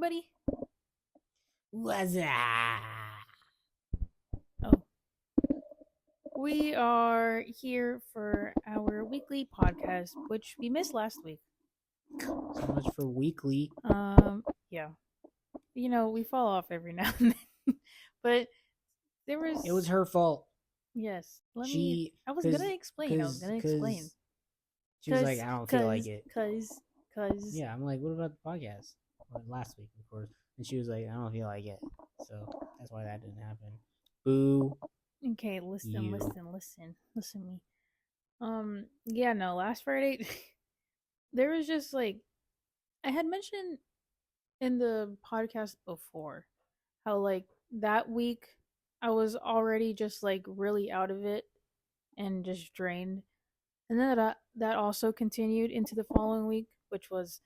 everybody? What's up? Oh, we are here for our weekly podcast, which we missed last week. So much for weekly. Yeah. You know, we fall off every now and then. But It was her fault. Yes. She. I was gonna explain. She was like, I don't feel like it. Cause. Yeah, I'm like, what about the podcast? Well, last week, of course. And she was like, I don't feel like it. So that's why that didn't happen. Boo. Okay, listen You. Listen me. Yeah, no, last Friday, there was just like, I had mentioned in the podcast before how like that week I was already just like really out of it and just drained. And then that also continued into the following week, which was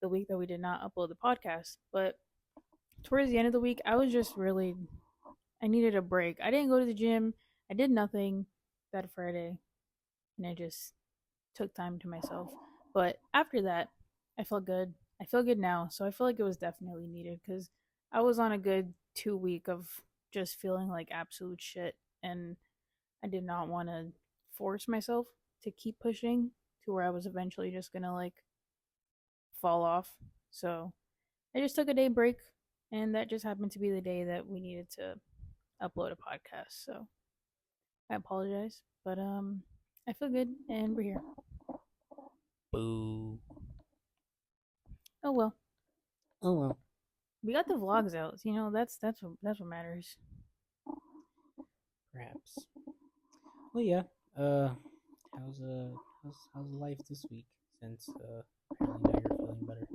the week that we did not upload the podcast. But towards the end of the week, I was just really, I needed a break. I didn't go to the gym. I did nothing that Friday, and I just took time to myself. But after that, I felt good. I feel good now, so I feel like it was definitely needed because I was on a good 2 week of just feeling like absolute shit, and I did not want to force myself to keep pushing to where I was eventually just gonna like fall off. So I just took a day break, and that just happened to be the day that we needed to upload a podcast. So I apologize, but I feel good, and we're here. Boo. Oh well. Oh well. We got the vlogs out. You know, that's what matters. Perhaps. Well, yeah. How's life this week? Since apparently now you're feeling better.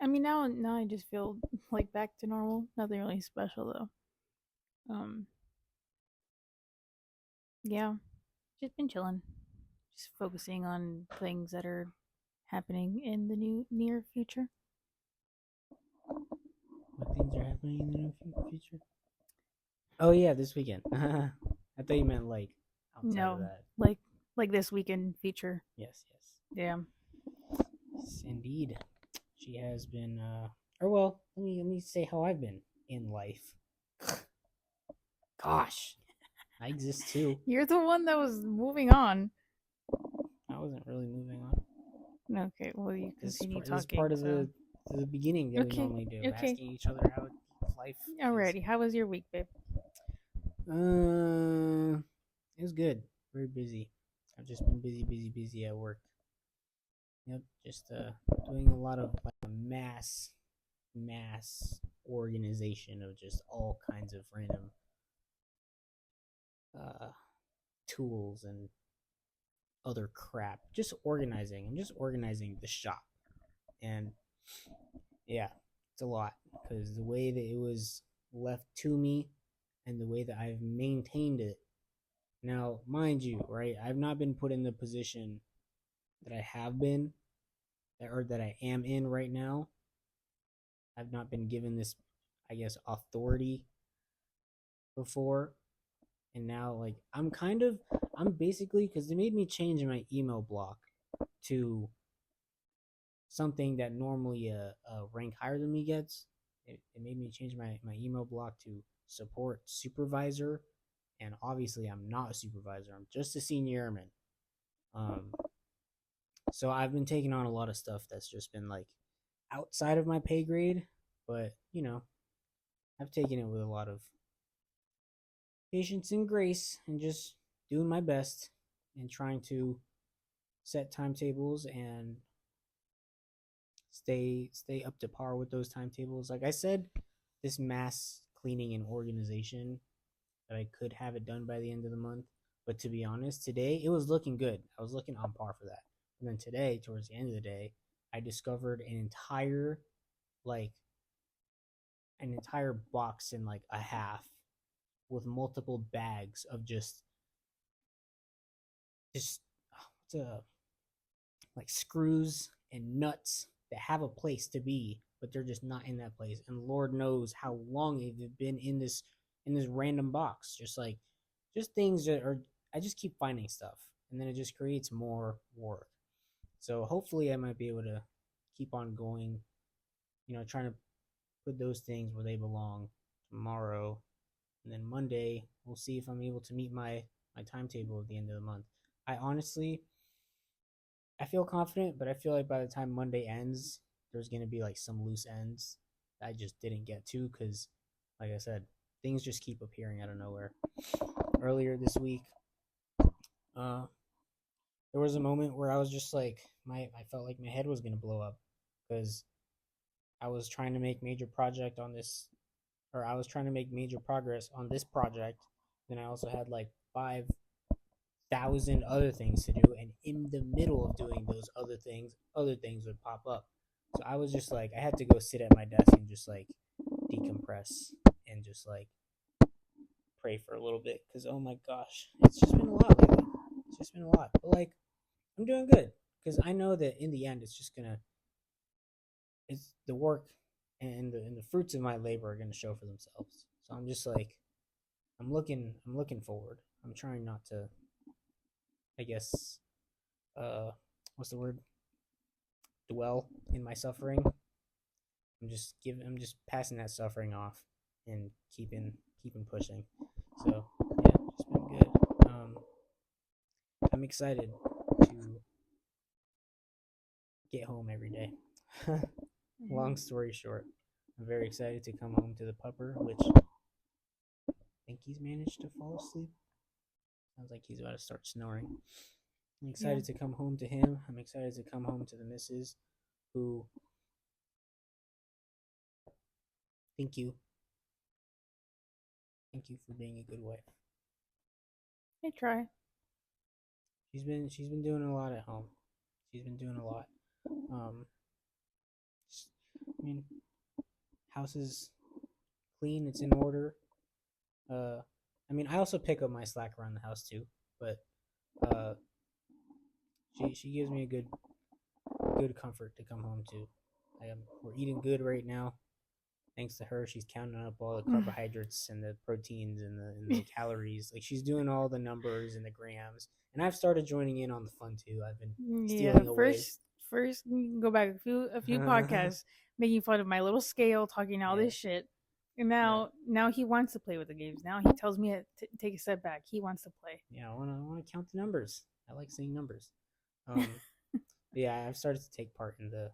I mean, now I just feel like back to normal. Nothing really special though. Yeah, just been chilling, just focusing on things that are happening in the near future. What things are happening in the near future? Oh yeah, this weekend. I thought you meant like outside of that. like this weekend feature. Yes. Yeah. Yes, indeed. She has been or well, let me say how I've been in life. Gosh. I exist too. You're the one that was moving on. I wasn't really moving on. Okay, well you continue talking. This is part of the beginning that we normally do. Okay. Asking each other how life is. Alrighty, how was your week, babe? It was good. Very busy. I've just been busy at work. Yep, just doing a lot of like mass organization of just all kinds of random tools and other crap. Just organizing. I'm just organizing the shop. And yeah, it's a lot because the way that it was left to me and the way that I've maintained it. Now, mind you, right, I've not been put in the position that I have been, or that I am in right now. I've not been given this, I guess, authority before. And now, like, I'm basically, because they made me change my email block to something that normally a rank higher than me gets. It made me change my email block to support supervisor. And obviously, I'm not a supervisor. I'm just a senior airman. So I've been taking on a lot of stuff that's just been like outside of my pay grade, but you know, I've taken it with a lot of patience and grace and just doing my best and trying to set timetables and stay up to par with those timetables. Like I said, this mass cleaning and organization that I could have it done by the end of the month. But to be honest, today it was looking good. I was looking on par for that. And then today, towards the end of the day, I discovered an entire box and like a half with multiple bags of just like screws and nuts that have a place to be, but they're just not in that place. And Lord knows how long they've been in this random box. Just things that are, I just keep finding stuff, and then it just creates more work. So hopefully I might be able to keep on going, trying to put those things where they belong tomorrow. And then Monday, we'll see if I'm able to meet my timetable at the end of the month. I honestly, I feel confident, but I feel like by the time Monday ends, there's going to be like some loose ends that I just didn't get to because, like I said, things just keep appearing out of nowhere. Earlier this week, uh, there was a moment where I was just like, I felt like my head was going to blow up because I was trying to make major project on this, or I was trying to make major progress on this project. Then I also had like 5,000 other things to do, and in the middle of doing those other things would pop up. So I was just like, I had to go sit at my desk and just like decompress and just like pray for a little bit because oh my gosh, it's just been a lot lately. It's just been a lot, but like I'm doing good because I know that in the end, it's the work and the fruits of my labor are gonna show for themselves. So I'm just like, I'm looking forward. I'm trying not to, I guess, what's the word? Dwell in my suffering. I'm just passing that suffering off and keeping pushing. So yeah, it's been good. I'm excited to get home every day. Long story short, I'm very excited to come home to the pupper, which I think he's managed to fall asleep. Sounds like he's about to start snoring. I'm excited to come home to him. I'm excited to come home to the missus, who, thank you. Thank you for being a good wife. I try. She's been doing a lot at home. She's been doing a lot. Um, I mean, house is clean. It's in order. Uh, I mean, I also pick up my slack around the house too, but uh, she gives me a good comfort to come home to. We're eating good right now. Thanks to her, she's counting up all the carbohydrates and the proteins and the calories. Like she's doing all the numbers and the grams. And I've started joining in on the fun too. I've been stealing away. First go back a few podcasts making fun of my little scale, talking all Yeah, this shit. And yeah, now he wants to play with the games. Now he tells me to take a step back. He wants to play. yeah. I wanna count the numbers. I like seeing numbers. Um, yeah, I've started to take part in the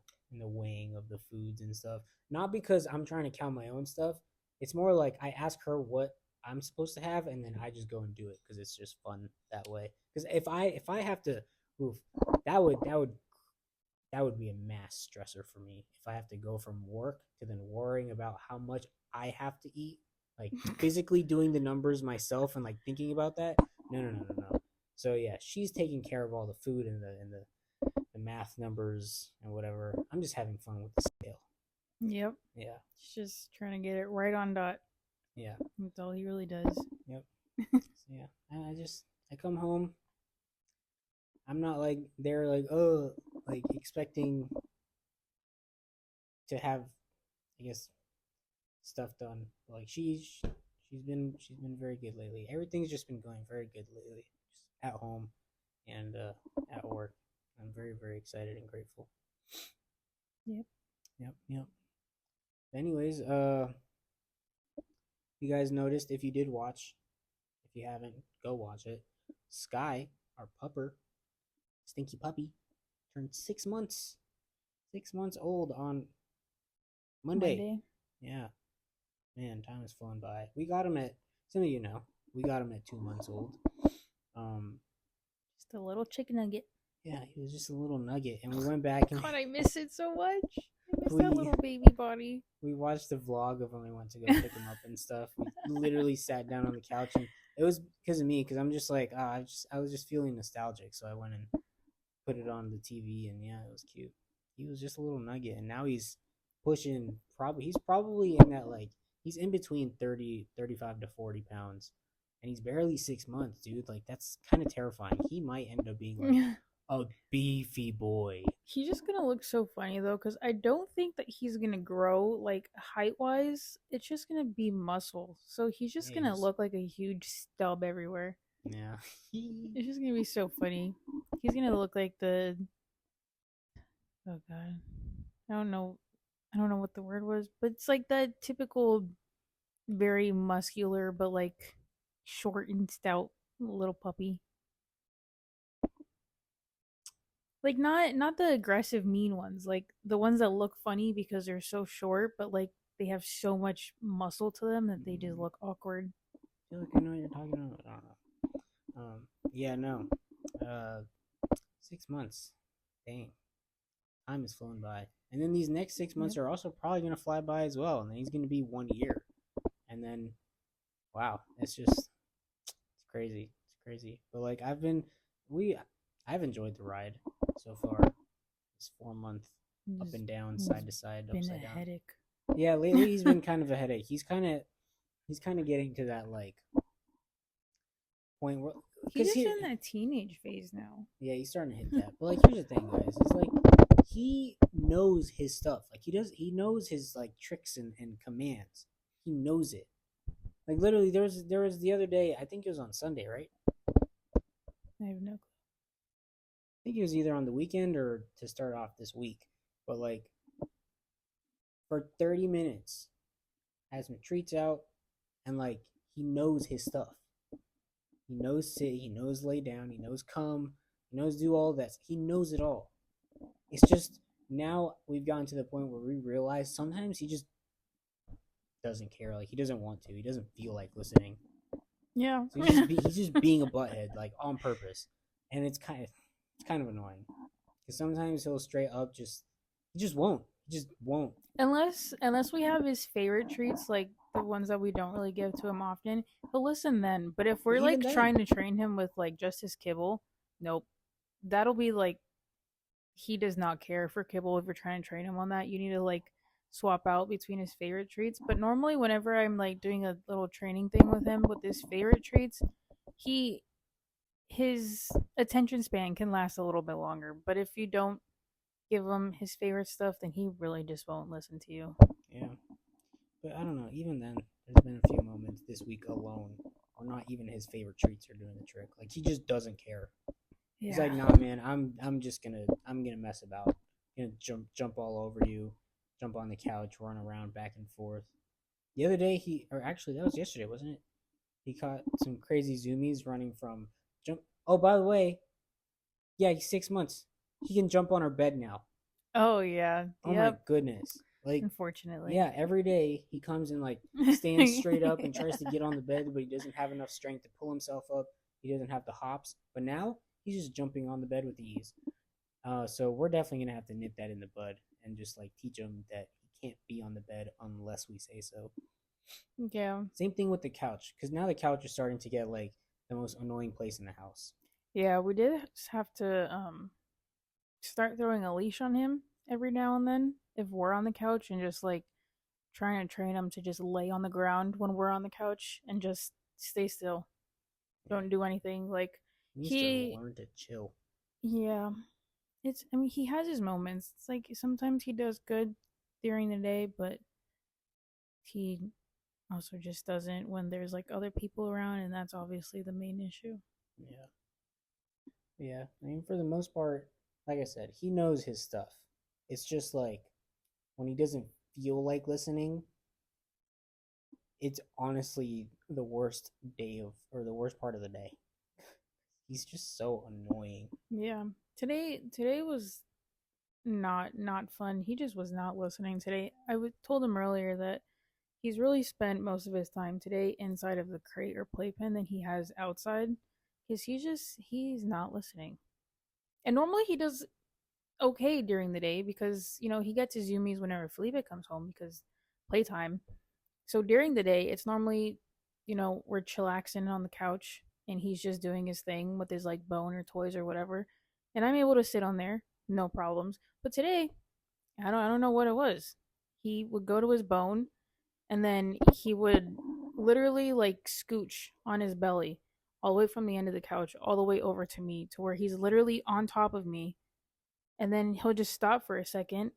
weighing of the foods and stuff. Not because I'm trying to count my own stuff. It's more like I ask her what I'm supposed to have, and then I just go and do it because it's just fun that way. Because if I have to, oof, that would be a mass stressor for me. If I have to go from work to then worrying about how much I have to eat, like physically doing the numbers myself and like thinking about that. No, no, no, no, no. So yeah, she's taking care of all the food and the math numbers and whatever. I'm just having fun with the scale. Yep. Yeah. He's just trying to get it right on dot. Yeah. That's all he really does. Yep. So yeah. I come home. I'm not like they're like, oh, like expecting to have, I guess, stuff done. Like she's been very good lately. Everything's just been going very good lately. Just at home and at work. I'm very, very excited and grateful. Yep. Yep, yep. Anyways, you guys noticed if you did watch, if you haven't, go watch it. Sky, our pupper, stinky puppy, turned 6 months. 6 months old on Monday. Monday. Yeah, man, time has flown by. We got him at some of you know. We got him at 2 months old. Um, Just a little chicken nugget. yeah, he was just a little nugget, and we went back and God, I miss it so much. I miss we that little baby body. we watched the vlog of when we went to go pick him up and stuff. We literally sat down on the couch, and it was because of me, because I'm just like, I was just feeling nostalgic, so I went and put it on the TV, and yeah, it was cute. He was just a little nugget, and now he's pushing. He's probably in that like he's in between 35 to 40 pounds, and he's barely 6 months, dude. Like that's kind of terrifying. He might end up being like a beefy boy. He's just gonna look so funny though, because I don't think that he's gonna grow like height wise. It's just gonna be muscle, so he's just Yeah, gonna look like a huge stub everywhere. yeah. It's just gonna be so funny. He's gonna look like Oh god. I don't know. I don't know what the word was, but it's like that typical, very muscular but like short and stout little puppy. Like not the aggressive mean ones, like the ones that look funny because they're so short, but like they have so much muscle to them that they just look awkward. I feel like I know what you're talking about. I don't know. Yeah, no. Uh, 6 months. Dang, time is flowing by. And then these next 6 months Yep. are also probably gonna fly by as well. And then he's gonna be 1 year. And then, wow, it's crazy. It's crazy. But like I've enjoyed the ride so far. This 4 month up It's, and down, it's side to side, been a upside down. headache. Yeah, lately he's been kind of a headache. He's kind of getting to that like point where He's because just he in that teenage phase now. yeah, he's starting to hit that. But like here's the thing, guys. It's like he knows his stuff. Like he knows his like tricks and commands. He knows it. Like literally there was the other day, I think it was on Sunday, right? I have no I think it was either on the weekend or to start off this week. But like for 30 minutes, has some treats out, and like he knows his stuff. He knows sit, he knows lay down, he knows come, he knows do all that. He knows it all. It's just now we've gotten to the point where we realize sometimes he just doesn't care. Like he doesn't want to. He doesn't feel like listening. Yeah. So he's just being a butthead like on purpose, and it's kind of annoying because sometimes he'll straight up he just won't. Unless we have his favorite treats, like the ones that we don't really give to him often, he'll listen then. But if But we're even like then, trying to train him with like just his kibble, nope. That'll be like he does not care for kibble if you're trying to train him on that. You need to like swap out between his favorite treats. But normally whenever I'm like doing a little training thing with him with his favorite treats, he his attention span can last a little bit longer. But if you don't give him his favorite stuff, then he really just won't listen to you. yeah. But I don't know. Even then, there's been a few moments this week alone, or not even his favorite treats are doing the trick. Like he just doesn't care. He's like, Yeah. nah, man. I'm gonna mess about. Gonna jump all over you, jump on the couch, run around back and forth. The other day or actually that was yesterday, wasn't it? He caught some crazy zoomies running from jump. Oh, by the way, yeah, he's 6 months. He can jump on our bed now. Oh yeah. Oh my Yep. goodness. Like, Unfortunately. yeah, every day he comes and like stands straight up and tries to get on the bed, but he doesn't have enough strength to pull himself up. He doesn't have the hops. But now he's just jumping on the bed with ease. So we're definitely gonna have to nip that in the bud and just like teach him that he can't be on the bed unless we say so. Yeah. Same thing with the couch, because now the couch is starting to get like the most annoying place in the house. Yeah, we did have to start throwing a leash on him every now and then if we're on the couch and just like trying to train him to just lay on the ground when we're on the couch and just stay still. Yeah. Don't do anything. Like He needs to he learn to chill. yeah. I mean he has his moments. It's like sometimes he does good during the day, but he also just doesn't when there's like other people around, and that's obviously the main issue. Yeah. Yeah. I mean, for the most part, like I said, he knows his stuff. It's just like when he doesn't feel like listening, it's honestly the worst day of, or the worst part of the day. He's just so annoying. Yeah. Today was not fun. He just was not listening today. Told him earlier that he's really spent most of his time today inside of the crate or playpen than he has outside because he's not listening. And normally he does okay during the day because he gets his zoomies whenever Felipe comes home because playtime. So during the day, it's normally we're chillaxing on the couch and he's just doing his thing with his like bone or toys or whatever, and I'm able to sit on there, no problems. But today, I don't know what it was. He would go to his bone and then he would literally like scooch on his belly all the way from the end of the couch all the way over to me to where he's literally on top of me, and then he'll just stop for a second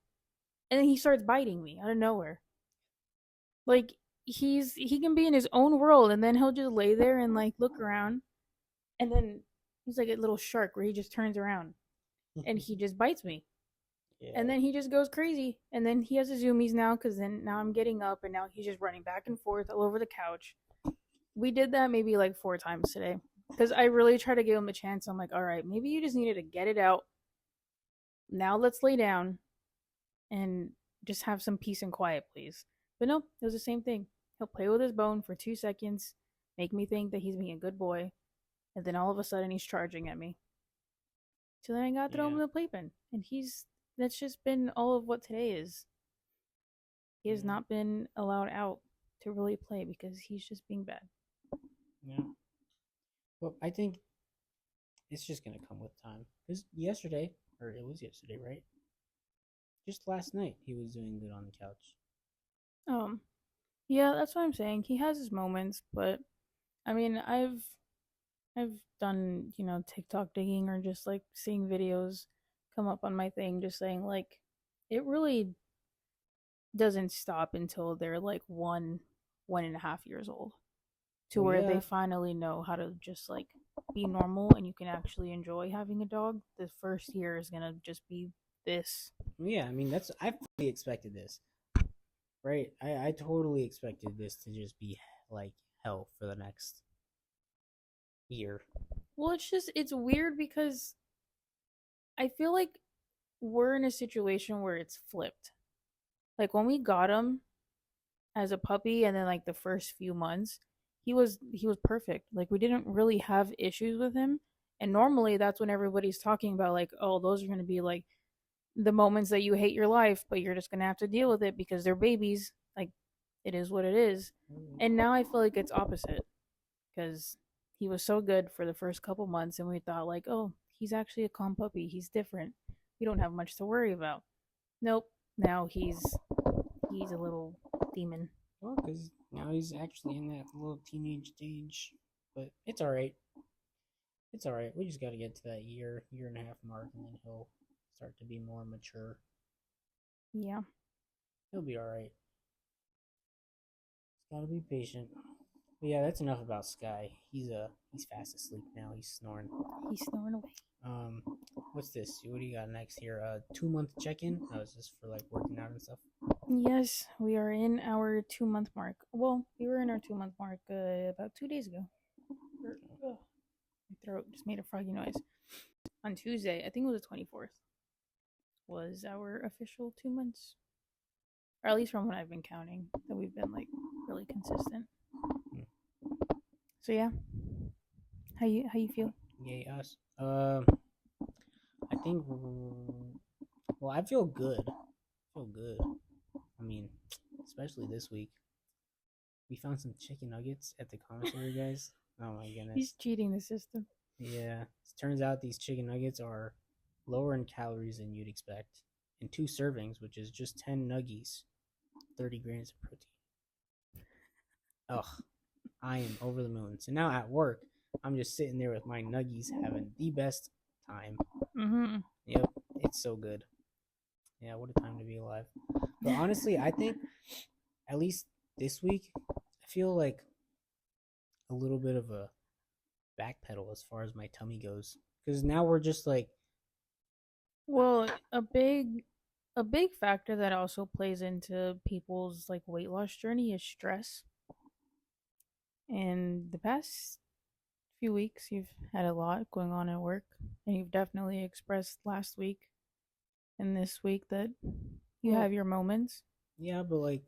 and then he starts biting me out of nowhere. Like he can be in his own world and then he'll just lay there and like look around, and then he's like a little shark where he just turns around and he just bites me. Yeah. And then he just goes crazy. And then he has his zoomies now because then now I'm getting up and now he's just running back and forth all over the couch. We did that maybe like 4 times today because I really try to give him a chance. I'm like, all right, maybe you just needed to get it out. Now let's lay down and just have some peace and quiet, please. But no, it was the same thing. He'll play with his bone for 2 seconds, make me think that he's being a good boy, and then all of a sudden he's charging at me. So then I got to throw him in the playpen. And that's just been all of what today is. He has not been allowed out to really play because he's just being bad. Yeah. Well, I think it's just gonna come with time. Because it was yesterday, right? Just last night, he was doing good on the couch. Yeah, that's what I'm saying. He has his moments, but I mean, I've done, TikTok digging or just like seeing videos come up on my thing just saying like it really doesn't stop until they're like 1.5 years old to where they finally know how to just like be normal and you can actually enjoy having a dog. The first year is gonna just be this. Yeah, I mean I fully expected this. Right? I totally expected this to just be like hell for the next year. Well, it's weird because I feel like we're in a situation where it's flipped. Like when we got him as a puppy and then like the first few months, he was perfect. Like we didn't really have issues with him. And normally that's when everybody's talking about like, oh, those are going to be like the moments that you hate your life, but you're just going to have to deal with it because they're babies. Like it is what it is. And now I feel like it's opposite because he was so good for the first couple months and we thought like, oh, he's actually a calm puppy. He's different. We don't have much to worry about. Nope. Now he's a little demon. Well, because now he's actually in that little teenage stage, but it's all right. It's all right. We just got to get to that year and a half mark, and then he'll start to be more mature. Yeah. He'll be all right. Just gotta be patient. But yeah, that's enough about Sky. He's fast asleep now. He's snoring. He's snoring away. What's this? What do you got next here? 2 month check-in. Oh, is this for like working out and stuff? Yes, we are in our 2 month mark. Well, we were in our 2 month mark about 2 days ago. My throat just made a froggy noise. On Tuesday, I think it was the 24th, was our official 2 months. Or at least from what I've been counting, that we've been like really consistent. So yeah, how you feel? Yay us. I think. Well, I feel good. I mean, especially this week. We found some chicken nuggets at the commissary, guys. Oh my goodness. He's cheating the system. Yeah. It turns out these chicken nuggets are lower in calories than you'd expect. In 2 servings, which is just 10 nuggies, 30 grams of protein. Ugh. I am over the moon. So now at work, I'm just sitting there with my nuggies having the best time. Mm-hmm. Yep. It's so good. Yeah, what a time to be alive. But honestly, I think at least this week, I feel like a little bit of a backpedal as far as my tummy goes. Because now we're just like. Well, a big factor that also plays into people's like weight loss journey is stress. And the past few weeks, you've had a lot going on at work, and you've definitely expressed last week and this week that you have your moments. Yeah, but like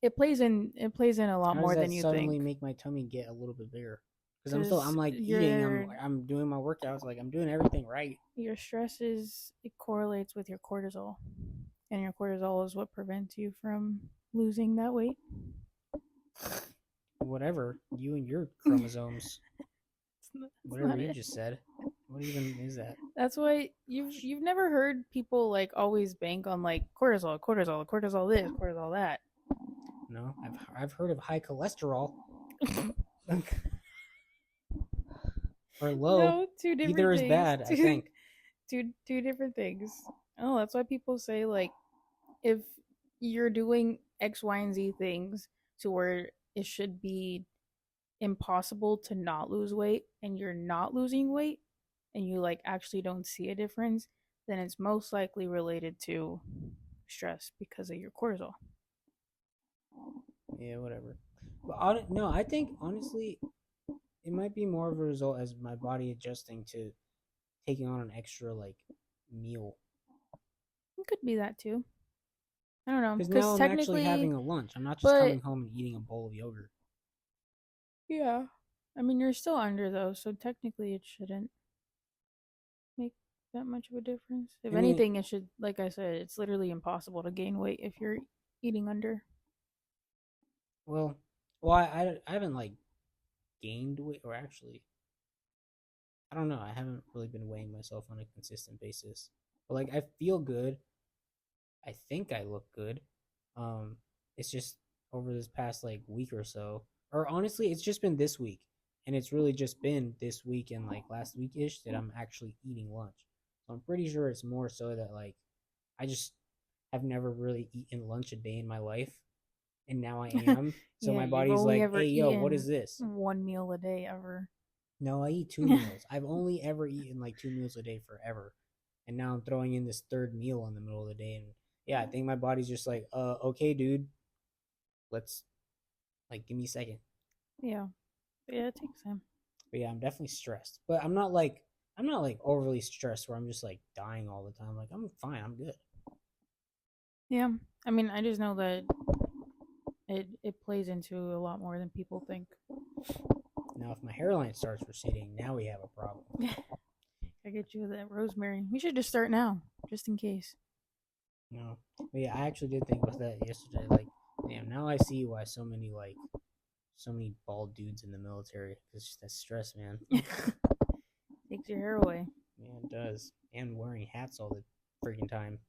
it plays in a lot more than you think. Suddenly make my tummy get a little bit bigger because I'm like eating, I'm doing my workouts, like I'm doing everything right. Your stress it correlates with your cortisol, and your cortisol is what prevents you from losing that weight. Whatever, you and your chromosomes. Whatever you just said. What even is that? That's why you've never heard people like always bank on like cortisol this, cortisol that. No, I've heard of high cholesterol. Or low. No, two different Either things. is bad, I think. Two different things. Oh, that's why people say like if you're doing X, Y, and Z things to where it should be impossible to not lose weight and you're not losing weight and you like actually don't see a difference, then it's most likely related to stress because of your cortisol. Yeah, whatever. But no, I think honestly, it might be more of a result as my body adjusting to taking on an extra like meal. It could be that too. I don't know. Because now Because I'm actually technically, having a lunch. I'm not just but coming home and eating a bowl of yogurt. yeah. I mean, you're still under though, so technically it shouldn't make that much of a difference. If I mean, anything, it should, like I said, it's literally impossible to gain weight if you're eating under. well, I haven't like gained weight, or actually, I don't know. I haven't really been weighing myself on a consistent basis. But like, I feel good. I think I look good. Um, it's just over this past like week or so, or honestly, it's just been this week, and it's really just been this week and like last week ish that I'm actually eating lunch. So I'm pretty sure it's more so that like I just have never really eaten lunch a day in my life, and now I am. So Yeah, my you've body's only like, ever "Hey, yo, what is eaten this?" one meal a day ever. No, I eat two meals. I've only ever eaten like 2 meals a day forever, and now I'm throwing in this third meal in the middle of the day, and yeah, I think my body's just like, okay, dude, let's like give me a second. Yeah. Yeah, it takes time. But yeah, I'm definitely stressed, but I'm not like overly stressed where I'm just like dying all the time. Like I'm fine, I'm good. Yeah. I mean, I just know that it plays into a lot more than people think. Now, if my hairline starts receding, now we have a problem. I get you that rosemary. We should just start now, just in case. No, but yeah, I actually did think about that yesterday. Like, damn, now I see why so many bald dudes in the military. It's just stress, man. Takes your hair away. Yeah, it does. And wearing hats all the freaking time.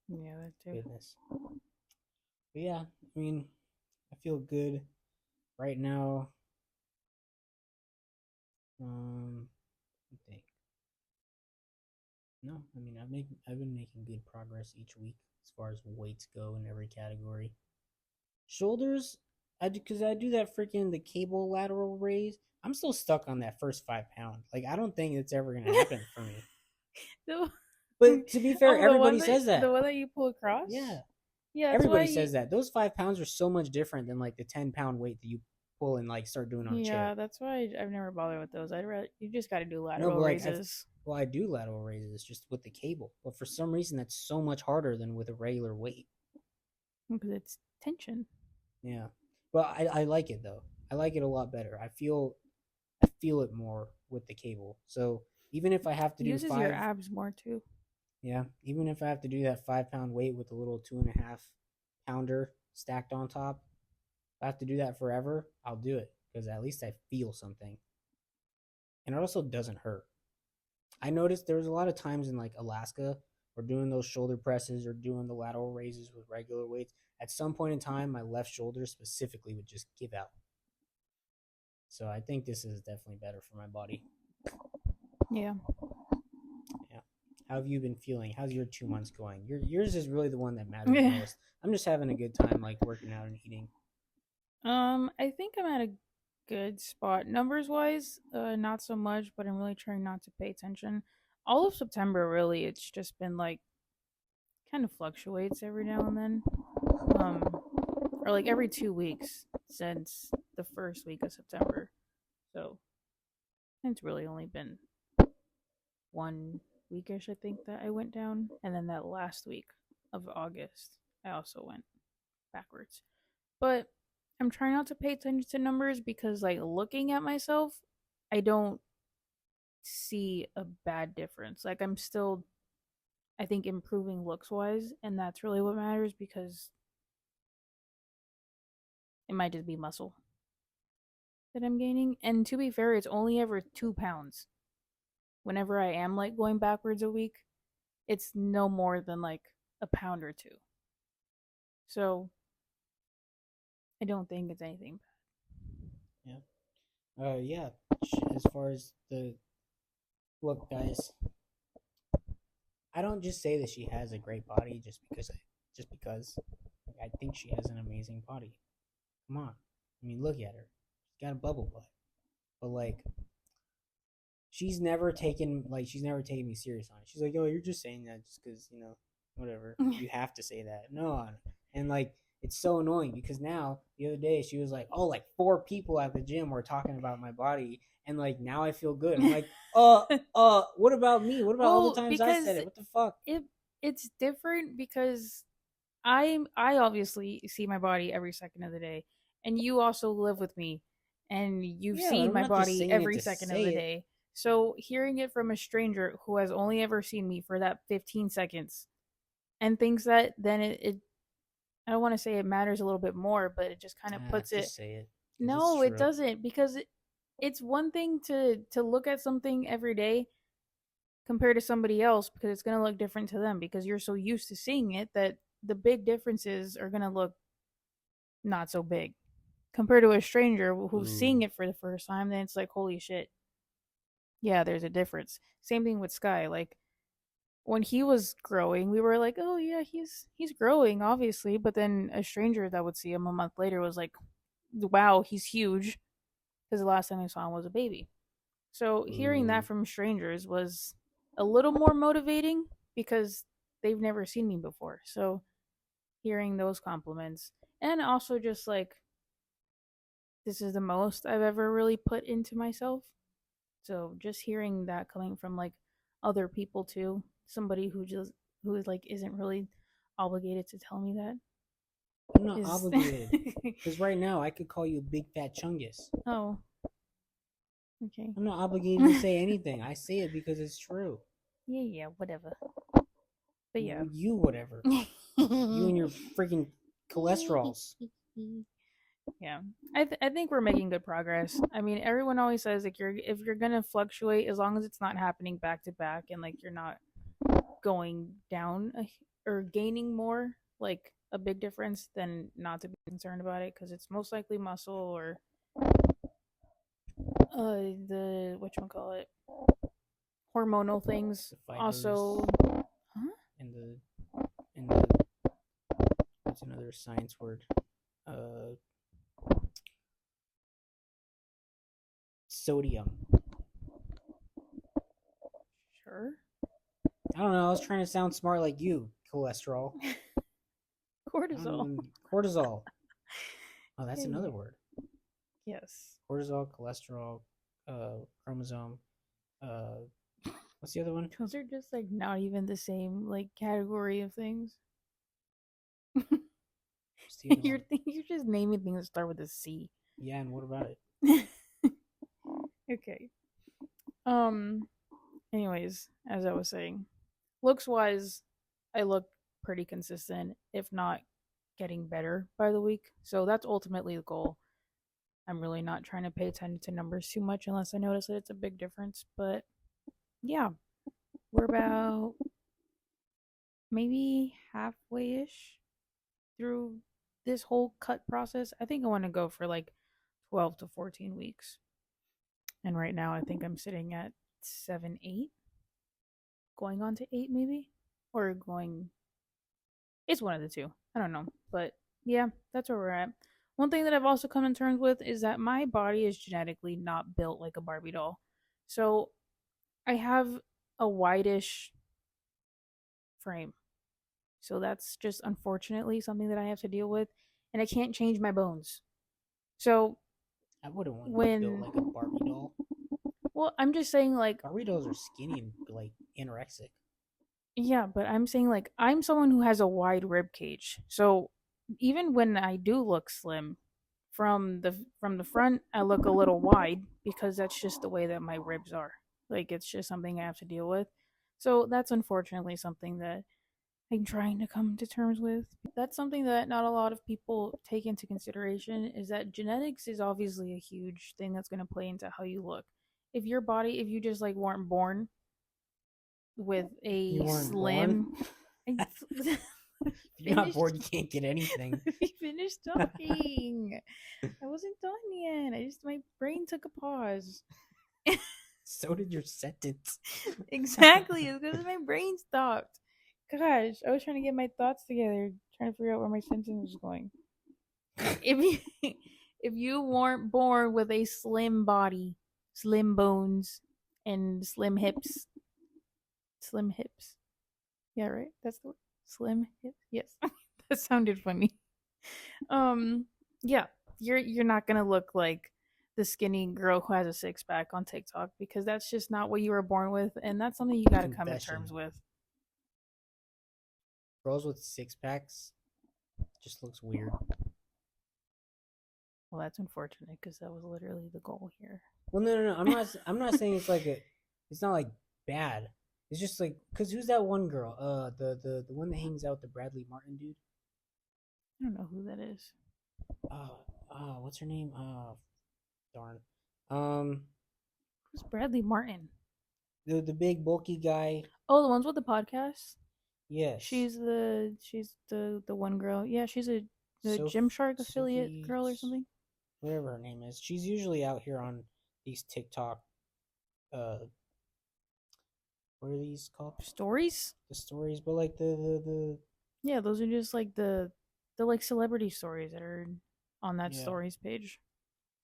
Yeah, that too. Goodness. But yeah, I mean, I feel good right now. I think no. I mean, I've been making good progress each week as far as weights go in every category. Shoulders, because I do that freaking the cable lateral raise. I'm still stuck on that first 5 pound. Like I don't think it's ever gonna happen for me. the, But to be fair, the one everybody that says that. you pull across. Yeah, Yeah, that's why. everybody says that. Those 5 pounds are so much different than like the 10 pound weight that you pull and like start doing on a chair. Yeah, that's why I've never bothered with those. You just got to do No, lateral but like raises I do lateral raises just with the cable, but for some reason that's so much harder than with a regular weight. because it's tension. Yeah, but I like it though. I like it a lot better. I feel it more with the cable. So even if I have to It do uses your five, abs more too. yeah, even if I have to do that 5 pound weight with a little 2.5 pounder stacked on top, if I have to do that forever, I'll do it because at least I feel something, and it also doesn't hurt. I noticed there was a lot of times in like Alaska or doing those shoulder presses or doing the lateral raises with regular weights. At some point in time, my left shoulder specifically would just give out. So I think this is definitely better for my body. Yeah. Yeah. How have you been feeling? How's your 2 months going? Yours is really the one that matters Yeah. most. I'm just having a good time, like working out and eating. I think I'm at a good spot numbers wise. Not so much, but I'm really trying not to pay attention. All of September, really, it's just been like kind of fluctuates every now and then. Or like every 2 weeks since the first week of September. So it's really only been 1 weekish, I think, that I went down, and then that last week of August, I also went backwards. But I'm trying not to pay attention to numbers because, like, looking at myself, I don't see a bad difference. Like, I'm still, I think, improving looks wise, and that's really what matters because it might just be muscle that I'm gaining. And to be fair, it's only ever 2 pounds. Whenever I am like going backwards a week, it's no more than like a pound or two. So I don't think it's anything Yeah. Yeah. As far as the look, guys, I don't just say that she has a great body just because. Like, I think she has an amazing body. Come on. I mean, look at her. She's got a bubble butt. But like she's never taken me serious on it. She's like, "Oh, you're just saying that just because whatever. You have to say that." No, and like it's so annoying because now the other day she was like, "Oh, like 4 people at the gym were talking about my body, and like now I feel good." I'm like, what about me? What about all the Well, times I said because it? What the fuck? it's different because I obviously see my body every second of the day, and you also live with me, and you've Yeah, but seen I'm my not just body saying it every to second of say the it. day. So hearing it from a stranger who has only ever seen me for that 15 seconds and thinks that, then it I don't want to say it matters a little bit more, but it just kind of puts it. Just say it because it's No, it true. doesn't, because it's one thing to look at something every day compared to somebody else, because it's going to look different to them because you're so used to seeing it that the big differences are going to look not so big compared to a stranger who's seeing Ooh. it for the first time. Then it's like, holy shit, yeah, there's a difference. Same thing with Sky. Like when he was growing, we were like, oh yeah, he's growing obviously, but then a stranger that would see him a month later was like, wow, he's huge, because the last time I saw him was a baby. So hearing that Ooh. from strangers was a little more motivating because they've never seen me before. So hearing those compliments, and also just like, this is the most I've ever really put into myself. So just hearing that coming from like other people too, somebody who is like isn't really obligated to tell me that I'm not is obligated because right now I could call you a big fat chungus. oh, okay. I'm not obligated to say anything. I say it because it's true. Yeah, whatever. But yeah. You whatever. You and your freaking cholesterols. Yeah, I think we're making good progress. I mean, everyone always says like if you're gonna fluctuate, as long as it's not happening back to back and like you're not going down or gaining more, like a big difference, then not to be concerned about it, because it's most likely muscle or the whatchamacallit, hormonal things. The fibers Also, huh? and the what's another science word? Uh, Sodium. Sure. I don't know. I was trying to sound smart like you. Cholesterol. Cortisol. Cortisol. Oh, that's Yeah. another word. Yes. Cortisol, cholesterol, chromosome. Uh, what's the other one? Those are just like not even the same like category of things. What's the other one? You're just naming things that start with a C. Yeah, and what about it? Okay. Um. Anyways, as I was saying, looks wise, I look pretty consistent, if not getting better by the week. So that's ultimately the goal. I'm really not trying to pay attention to numbers too much unless I notice that it's a big difference. But yeah, we're about maybe halfway ish through this whole cut process. I think I want to go for like 12 to 14 weeks. And right now, I think I'm sitting at 7, 8, going on to 8 maybe, or going. It's one of the two. I don't know. But yeah, that's where we're at. One thing that I've also come to terms with is that my body is genetically not built like a Barbie doll. So I have a whitish frame. So that's just unfortunately something that I have to deal with. And I can't change my bones. So I wouldn't want to be built when. like a Barbie doll. Well, I'm just saying, like. Barbie dolls are skinny and like anorexic. Yeah, but I'm saying, like, I'm someone who has a wide rib cage. So even when I do look slim, from the front, I look a little wide because that's just the way that my ribs are. Like it's just something I have to deal with. So that's unfortunately something that I'm trying to come to terms with. That's something that not a lot of people take into consideration, is that genetics is obviously a huge thing that's going to play into how you look. If you just like weren't born with You a weren't born. slim. If you're not born, you can't get anything. Finish talking. I wasn't done yet. My brain took a pause. So did your sentence. Exactly. It's because my brain stopped. Gosh, I was trying to get my thoughts together, trying to figure out where my sentence was going. If you if you weren't born with a slim body, slim bones, and slim hips. Slim hips. Yeah, right. That's the word. Slim hips. Yes, that sounded funny. Um, yeah, you're not gonna look like the skinny girl who has a six pack on TikTok because that's just not what you were born with, and that's something you got to come to Confession: terms with. girls with six packs just looks weird. Well, that's unfortunate because that was literally the goal here. Well, no. I'm not saying it's like a. It's not like bad. It's just like because who's that one girl? The one that hangs out with the Bradley Martin dude. I don't know who that is. What's her name? Darn. Um, Who's Bradley Martin? the big bulky guy. Oh, the ones with the podcast. Yes. She's the one girl. Yeah, she's the Gymshark affiliate Sophie, girl or something. whatever her name is. She's usually out here on these TikTok. Uh, what are these called? Stories. The stories, but like the Yeah, those are just like the like celebrity stories that are on that yeah. stories page.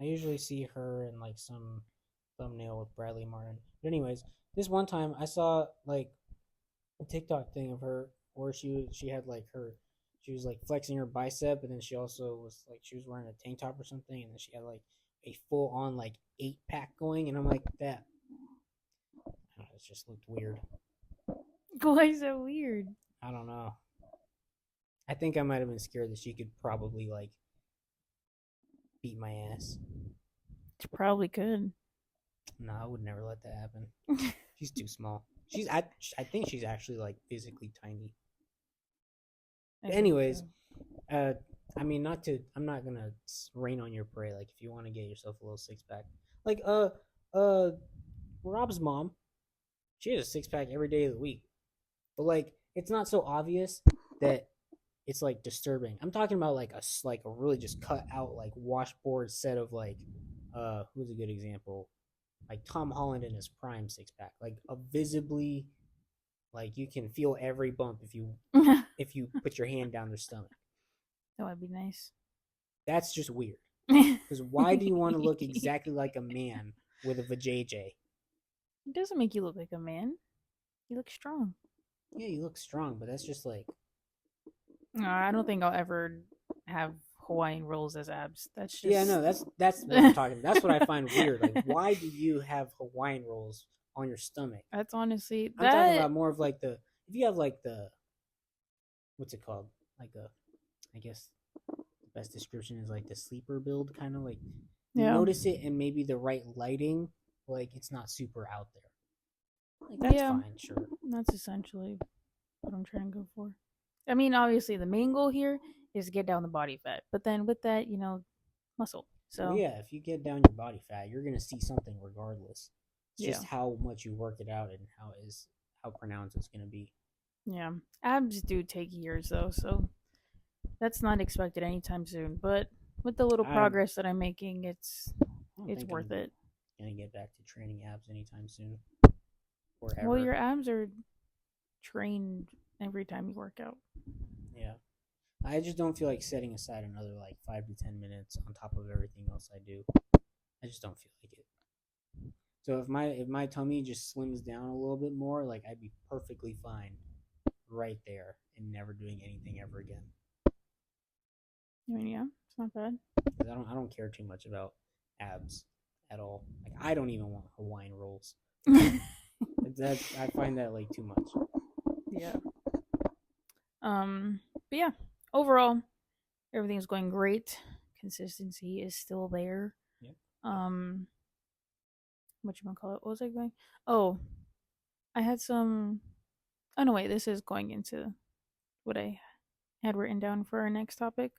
I usually see her in like some thumbnail with Bradley Martin. But anyways, this one time I saw like a TikTok thing of her where she had like her she was like flexing her bicep, and then she also was like she was wearing a tank top or something, and then she had like a full on like 8-pack going, and I'm like that. It just looked weird. Why is that weird? I don't know. I think I might have been scared that she could probably like beat my ass. She probably could. No, I would never let that happen. She's too small. I think she's actually like physically tiny. But anyways, I mean, I'm not gonna rain on your parade. Like, if you want to get yourself a little six pack, like, Rob's mom, she has a six pack every day of the week, but like, it's not so obvious that it's like disturbing. I'm talking about like a really just cut out like washboard set of like, who's a good example? Like Tom Holland in his prime six pack, like a visibly, like you can feel every bump if you put your hand down their stomach. That would be nice. That's just weird. Because why do you want to look exactly like a man with a vajayjay? It doesn't make you look like a man. You look strong. Yeah, you look strong, but that's just like. No, I don't think I'll ever have Hawaiian rolls as abs. That's just. Yeah, no, that's what I'm talking about. That's what I find weird. Like, why do you have Hawaiian rolls on your stomach? That's honestly. I'm talking about more of like the. If you have like the. What's it called? Like a. I guess the best description is like the sleeper build, kind of like. You notice it in maybe the right lighting, like it's not super out there. Like, that's fine, sure. That's essentially what I'm trying to go for. I mean, obviously, the main goal here is to get down the body fat, but then with that, muscle. So well, yeah, if you get down your body fat, you're gonna see something regardless. It's just how much you work it out and how pronounced it's gonna be. Yeah, abs do take years though, so that's not expected anytime soon. But with the little progress that I'm making, it's worth it. Gonna get back to training abs anytime soon. Or ever. Well, your abs are trained every time you work out. Yeah. I just don't feel like setting aside another like 5 to 10 minutes on top of everything else I do. I just don't feel like it. So if my tummy just slims down a little bit more, like I'd be perfectly fine right there and never doing anything ever again. I mean, yeah, it's not bad. I don't care too much about abs at all. Like I don't even want Hawaiian rolls. I find that like too much. Yeah. But yeah, overall, everything's going great. Consistency is still there. Yep. Whatchamacallit? What was I going? Oh, I had some. Oh no, wait. This is going into what I had written down for our next topic.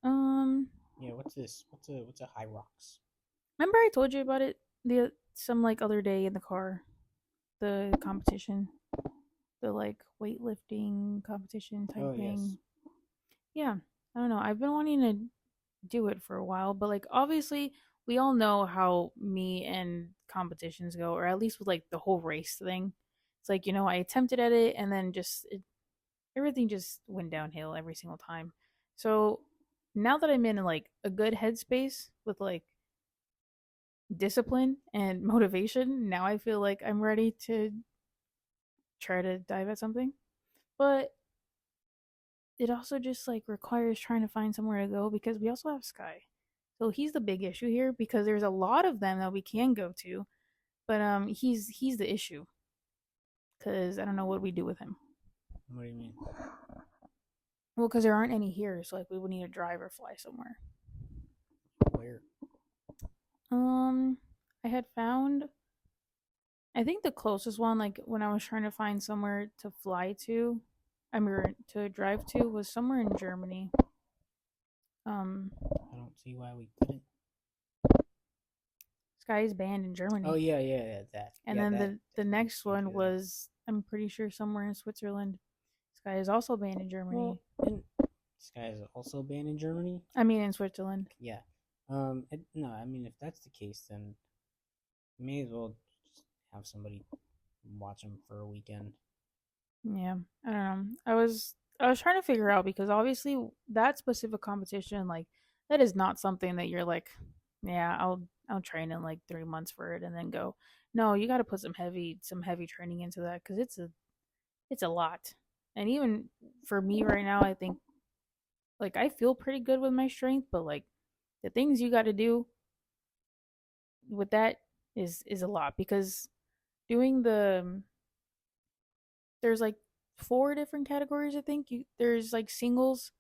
Yeah. What's this? What's a high rocks? Remember I told you about it some like other day in the car, the competition, the like weightlifting competition type thing. Yes. Yeah, I don't know. I've been wanting to do it for a while, but like obviously we all know how me and competitions go, or at least with like the whole race thing. It's like, I attempted at it and then everything just went downhill every single time. So now that I'm in like a good headspace with like discipline and motivation, now I feel like I'm ready to try to dive at something. But it also just like requires trying to find somewhere to go because we also have Sky. So he's the big issue here because there's a lot of them that we can go to, but he's the issue because I don't know what we do with him. What do you mean? Well, because there aren't any here, so like we would need to drive or fly somewhere. Where? I had found. I think the closest one, like when I was trying to find somewhere to fly to, I mean to drive to, was somewhere in Germany. I don't see why we couldn't. Sky is banned in Germany. Oh yeah, that. And yeah, then that, the next one was, I'm pretty sure, somewhere in Switzerland. Sky is also banned in Germany. Well, and Sky is also banned in Germany. I mean, in Switzerland. Yeah. No, I mean, if that's the case, then may as well just have somebody watch them for a weekend. Yeah, I don't know. I was trying to figure out because obviously that specific competition, like that is not something that you're like, yeah, I'll train in like 3 months for it and then go. No, you got to put some heavy training into that because it's a lot. And even for me right now, I think like I feel pretty good with my strength, but like the things you got to do with that is a lot because doing there's like 4 different categories. I think there's like singles,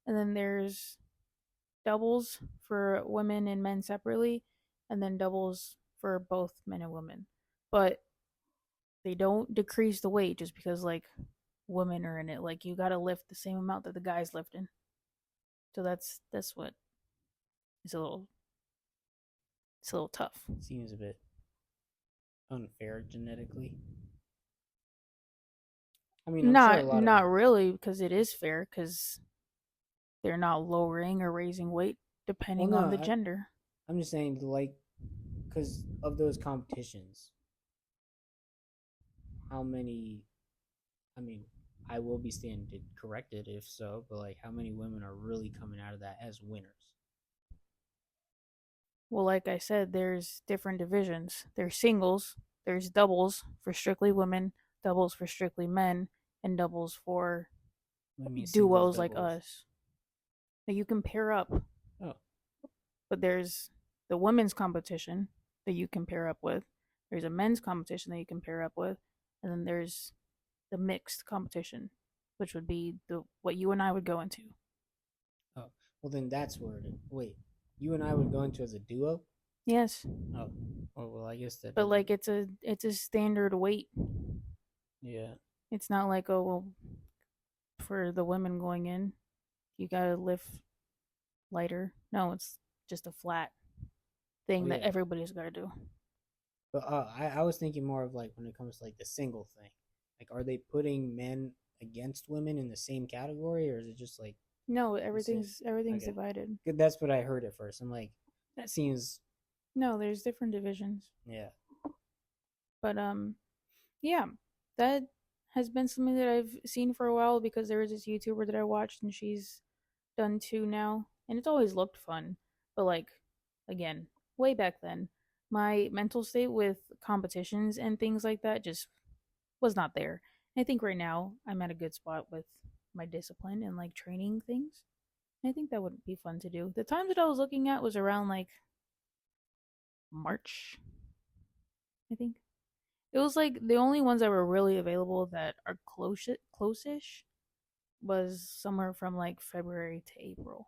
and then there's doubles for women and men separately, and then doubles for both men and women. But they don't decrease the weight just because like women are in it. Like you got to lift the same amount that the guys lifting. So that's what is a little tough. Seems a bit unfair genetically. I mean, I'm sure a lot Not of really because it is fair because they're not lowering or raising weight depending on the gender. I'm just saying, like, because of those competitions, how many? I mean, I will be standing corrected if so, but like, how many women are really coming out of that as winners? Well, like I said, there's different divisions. There's singles, there's doubles for strictly women, doubles for strictly men, and doubles for I mean, duos like us. That you can pair up. Oh. But there's the women's competition that you can pair up with. There's a men's competition that you can pair up with, and then there's the mixed competition, which would be the what you and I would go into. Oh, well then that's where it. Wait, you and I would go into as a duo? Yes. Oh, well, I guess that. But like it's a standard weight. Yeah. It's not like, oh well, for the women going in, you gotta lift lighter. No, it's just a flat thing that everybody's gotta do. But I was thinking more of like when it comes to like the single thing. Like, are they putting men against women in the same category, or is it just like no? Everything's okay. Divided. That's what I heard at first. I'm like, that seems. No, there's different divisions. Yeah. But yeah, that has been something that I've seen for a while because there was this YouTuber that I watched and she's done 2 now, and it's always looked fun. But like, again, way back then, my mental state with competitions and things like that just was not there. And I think right now I'm at a good spot with my discipline and like training things. And I think that would be fun to do. The time that I was looking at was around like March, I think. It was like the only ones that were really available that are close-ish was somewhere from like February to April.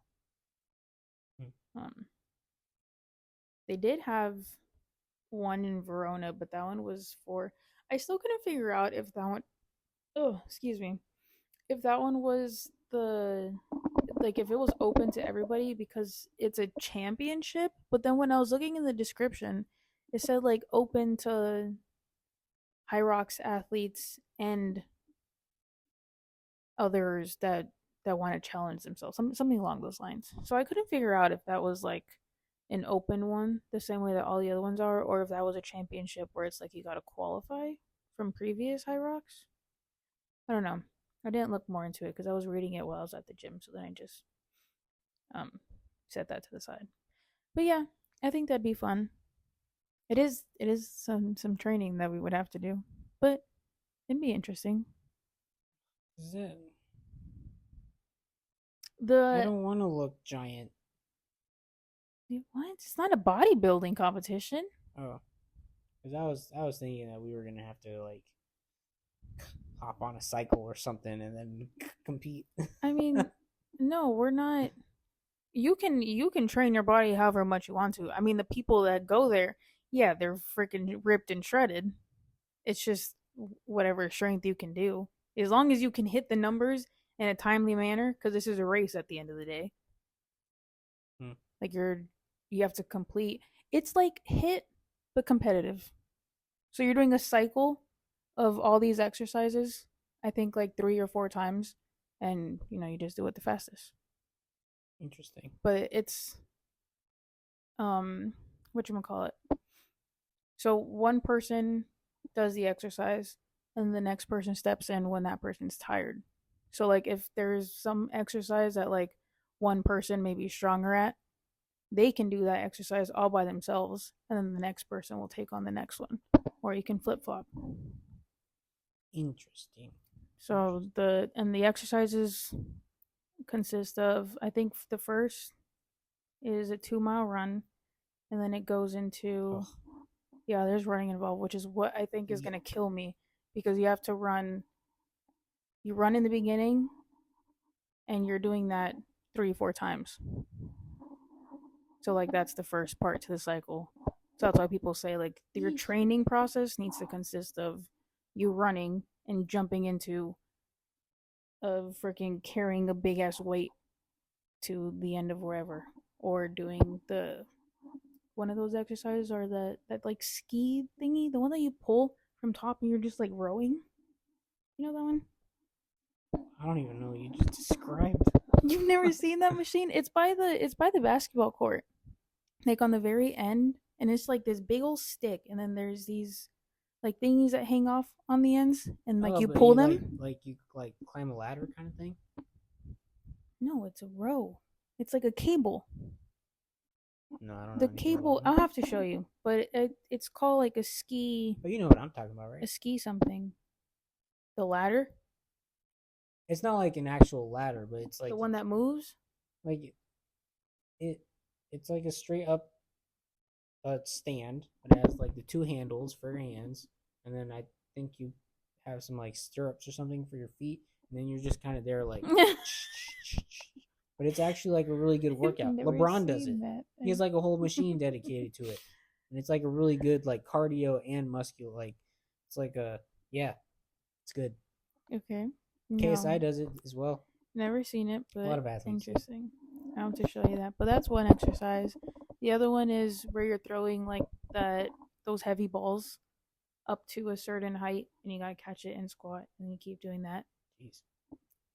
They did have one in Verona, but that one was for. I still couldn't figure out if that one. Oh, excuse me. If that one was the like if it was open to everybody because it's a championship. But then when I was looking in the description, it said like open to Hyrox athletes and others that want to challenge themselves, something along those lines. So I couldn't figure out if that was like an open one, the same way that all the other ones are, or if that was a championship where it's like you got to qualify from previous Hyrox. I don't know. I didn't look more into it because I was reading it while I was at the gym, so then I just set that to the side. But yeah, I think that'd be fun. It is some training that we would have to do, but it'd be interesting. Is it? I The don't want to look giant. what? It's not a bodybuilding competition. Oh, because I was thinking that we were gonna have to like hop on a cycle or something and then compete. I mean, no, we're not. You can train your body however much you want to. I mean, the people that go there, yeah, they're freaking ripped and shredded. It's just whatever strength you can do, as long as you can hit the numbers in a timely manner. Because this is a race at the end of the day. Hmm. Like you have to complete. It's like hit, but competitive. So you're doing a cycle of all these exercises. I think like 3 or 4 times, and you just do it the fastest. Interesting. But it's what you call it. So one person does the exercise, and the next person steps in when that person's tired. So like if there's some exercise that like one person may be stronger at, they can do that exercise all by themselves, and then the next person will take on the next one, or you can flip flop. Interesting. So the exercises consist of, I think the first is a 2 mile run, and then it goes into yeah, there's running involved, which is what I think is gonna kill me, because you have to run. You run in the beginning, and you're doing that 3 or 4 times. So like that's the first part to the cycle. So that's why people say like your training process needs to consist of you running and jumping into a freaking carrying a big ass weight to the end of wherever, or doing the one of those exercises, or that like ski thingy, the one that you pull from top and you're just like rowing. You know that one? I don't even know. You just described. You've never seen that machine? It's by the basketball court, like on the very end, and it's like this big old stick, and then there's these like thingies that hang off on the ends, and like Oh, you but pull you them. like you like climb a ladder kind of thing. No, it's a row. It's like a cable. No, I don't know The anything cable, about I'll it. have to show you, but it's called like a ski, But you know what I'm talking about, right? a ski something. The ladder, It's not like an actual ladder, but it's the like one that moves. like it. It's like a straight up stand, but it has like the two handles for your hands, and then I think you have some like stirrups or something for your feet, and then you're just kind of there like. But it's actually like a really good workout. LeBron does it. That. He has like a whole machine dedicated to it, and it's like a really good like cardio and muscular. Like it's like a yeah, it's good. Okay. KSI No, does it as well. never seen it, A lot but of athletes do. interesting. I have to show you that. But that's one exercise. The other one is where you're throwing like those heavy balls up to a certain height, and you gotta catch it and squat, and you keep doing that. Jeez.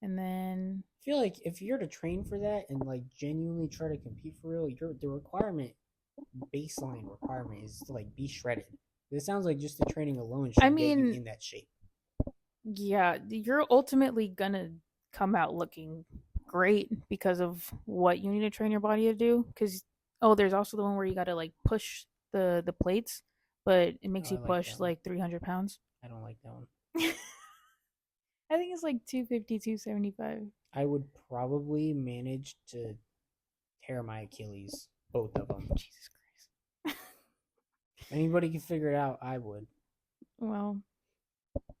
And then I feel like if you're to train for that and like genuinely try to compete for real, the baseline requirement is to like be shredded. It sounds like just the training alone should get you in that shape. Yeah, you're ultimately gonna come out looking great because of what you need to train your body to do. Because there's also the one where you gotta like push the plates, but it makes you push like 300 pounds. I don't like that one. I think it's like 250, 275. I would probably manage to tear my Achilles, both of them. Jesus Christ. Anybody can figure it out, I would. Well,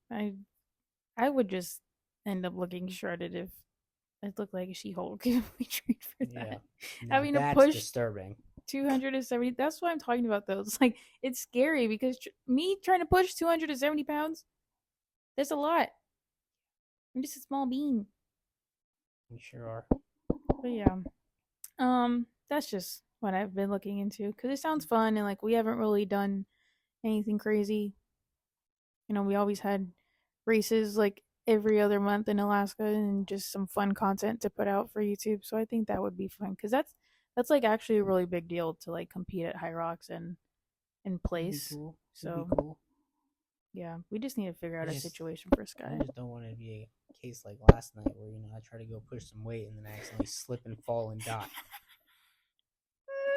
I would just end up looking shredded if I look like a She-Hulk if we trained for that. Yeah. Having to that's push disturbing. 270. That's what I'm talking about, though. It's like it's scary because me trying to push 270 pounds, that's a lot. I'm just a small bean. You sure are. But yeah, that's just what I've been looking into because it sounds fun and like we haven't really done anything crazy. We always had races like every other month in Alaska and just some fun content to put out for YouTube. So I think that would be fun because that's like actually a really big deal to like compete at High Rocks and in place. Cool. So cool. Yeah, we just need to figure out a situation for Sky. I just don't want it to be a case like last night where I try to go push some weight and then I accidentally slip and fall and die.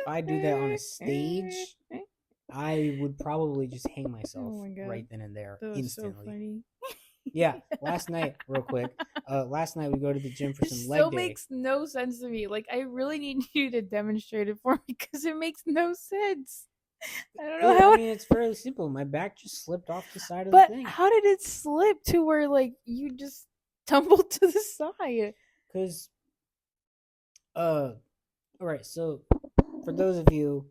If I do that on a stage, I would probably just hang Oh myself my god, right then and there that was so instantly. funny. Yeah, last night, real quick. Last night we go to the gym for It some still leg day. makes no sense to me. Like, I really need you to demonstrate it for me because it makes no sense. I don't know how. I mean, it's fairly simple. My back just slipped off the side of the But thing. how did it slip to where like you just tumbled to the side? Cause, all right. So, for those of you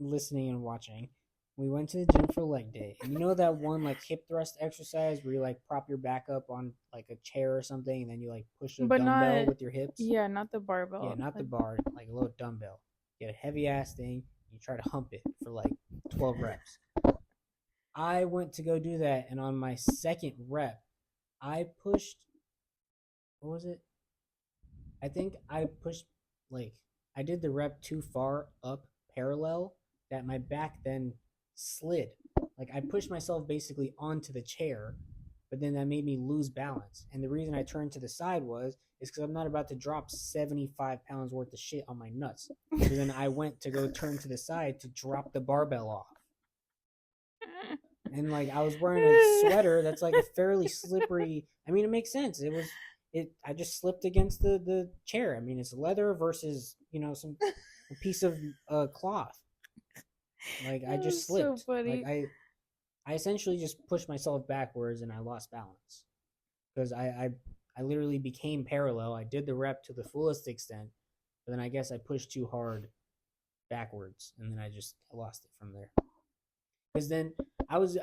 listening and watching, we went to the gym for leg day, and you know that one like hip thrust exercise where you like prop your back up on like a chair or something, and then you like push a But dumbbell not, with your hips. yeah, not the Yeah, barbell. not the Like, bar, like a little dumbbell. Get a heavy ass thing. You try to hump it for like 12 reps. I went to go do that, and on my second rep, I pushed. What was it? I think I pushed like I did the rep too far up parallel that my back then slid. Like I pushed myself basically onto the chair, but then that made me lose balance. And the reason I turned to the side is because I'm not about to drop 75 pounds worth of shit on my nuts. So then I went to go turn to the side to drop the barbell off. And like I was wearing a sweater that's like a fairly slippery. I mean, it makes sense. I just slipped against the chair. I mean, it's leather versus some a piece of cloth. Like I that just was so slipped. funny. Like I essentially just pushed myself backwards and I lost balance because I literally became parallel. I did the rep to the fullest extent, but then I guess I pushed too hard backwards and then I lost it from there. Because then I was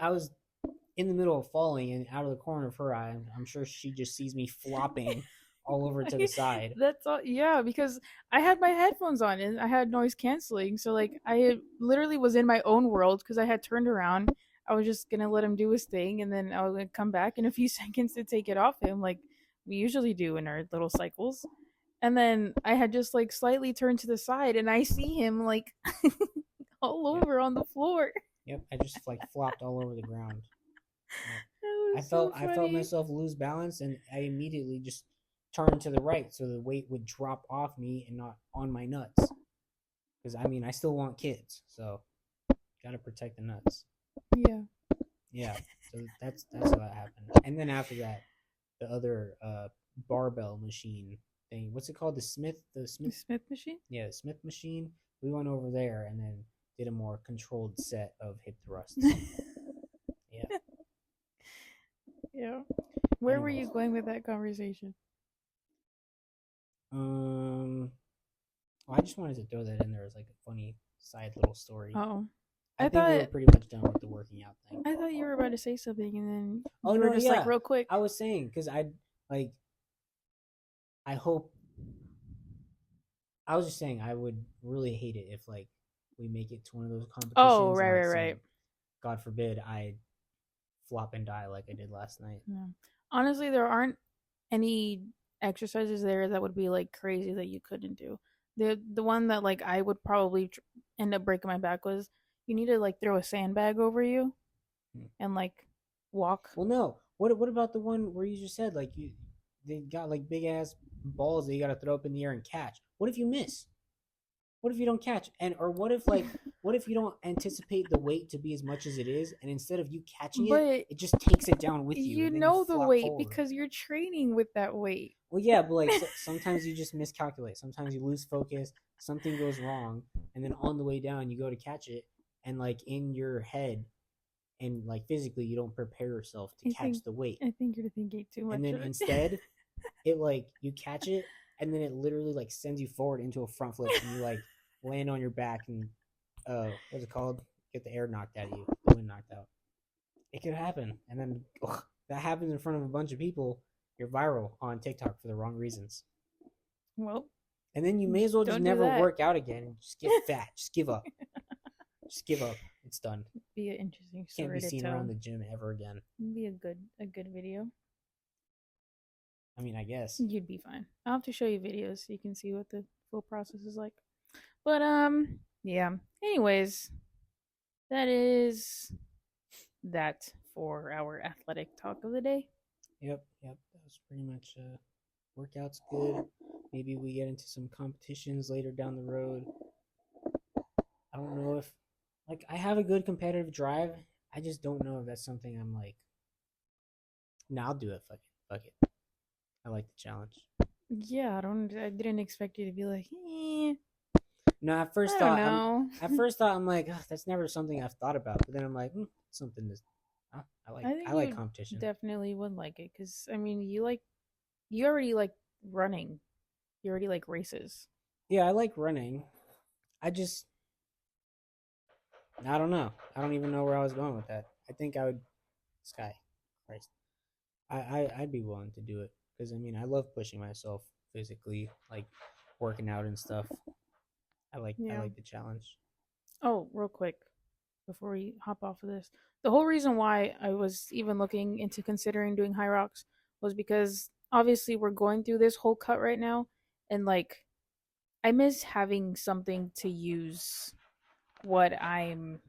in the middle of falling and out of the corner of her eye, I'm sure she just sees me flopping all over to the side. That's all. Yeah, because I had my headphones on and I had noise canceling, so like literally was in my own world because I had turned around. I was just gonna let him do his thing, and then I was gonna come back in a few seconds to take it off him, like we usually do in our little cycles. And then I had just like slightly turned to the side, and I see him like all Yep. over on the floor. Yep. I just like flopped all over the ground. That I was felt so I felt funny. myself lose balance and I immediately just turned to the right so the weight would drop off me and not on my nuts. Because I mean I still want kids, so gotta protect the nuts. Yeah. Yeah. So that's how that happened. And then after that, the other barbell machine thing. What's it called? The The Smith Smith machine? Yeah, the Smith machine. We went over there and then did a more controlled set of hip thrusts. Yeah. Yeah. Where were you Anyways, going with that conversation? well, I just wanted to throw that in there as like a funny side little story. Oh. I I think we were thought pretty much done with the working out thing. I thought you were about to say something and then Oh you were no, just like yeah. real quick. I was saying because like I hope I was just saying I would really hate it if like we make it to one of those Oh, competitions right, and like right, right. God forbid I flop and die like I did last night. Yeah. Honestly, there aren't any exercises there that would be like crazy that you couldn't do. The one that like I would probably end up breaking my back was you need to like throw a sandbag over you Hmm. and like walk. Well, no. What about the one where you just said like they got like big ass balls that you got to throw up in the air and catch? What if you miss? What if you don't catch? And or what if you don't anticipate the weight to be as much as it is, and instead of you catching it, But it just takes it down with you, you and then you know the flop weight forward. because you're training with that weight. Well, yeah, but like sometimes you just miscalculate. Sometimes you lose focus. Something goes wrong, and then on the way down, you go to catch it, and like in your head and like physically, you don't prepare yourself to catch the weight, I think you're thinking too and much then of it. instead, it like you catch it, and then it literally like sends you forward into a front flip, and you like land on your back and what's it called? Get the air knocked out of you, the wind knocked out. It could happen, and then that happens in front of a bunch of people. You're viral on TikTok for the wrong reasons, Well, and then you may as well just don't do never that. work out again. Just get fat. Just give up. Just give up. It's done. Be an interesting Can't story be to seen tell. around the gym ever again. Be a good video. I mean, I guess. You'd be fine. I'll have to show you videos so you can see what the full process is like. But yeah. Anyways, that is that for our athletic talk of the day. Yep. That was pretty much workouts good. Maybe we get into some competitions later down the road. I don't know if Like I have a good competitive drive. I just don't know if that's something I'm like. No, I'll do it. Fuck it. Fuck it. I like the challenge. Yeah, I didn't expect you to be like, No, I don't know. At first thought I'm like, "Ugh, that's never something I've thought about. But then I'm like, something to. I think I like you competition. definitely would like it because I mean, you already like running. You already like races. Yeah, I like running. I just I don't know. I don't even know where I was going with that. I think I would. Sky, Christ. I'd be willing to do it because I mean I love pushing myself physically, like working out and stuff. I Yeah. like the challenge. Oh, real quick before we hop off of this, the whole reason why I was even looking into considering doing high rocks was because obviously we're going through this whole cut right now, and like I miss having something to use what I'm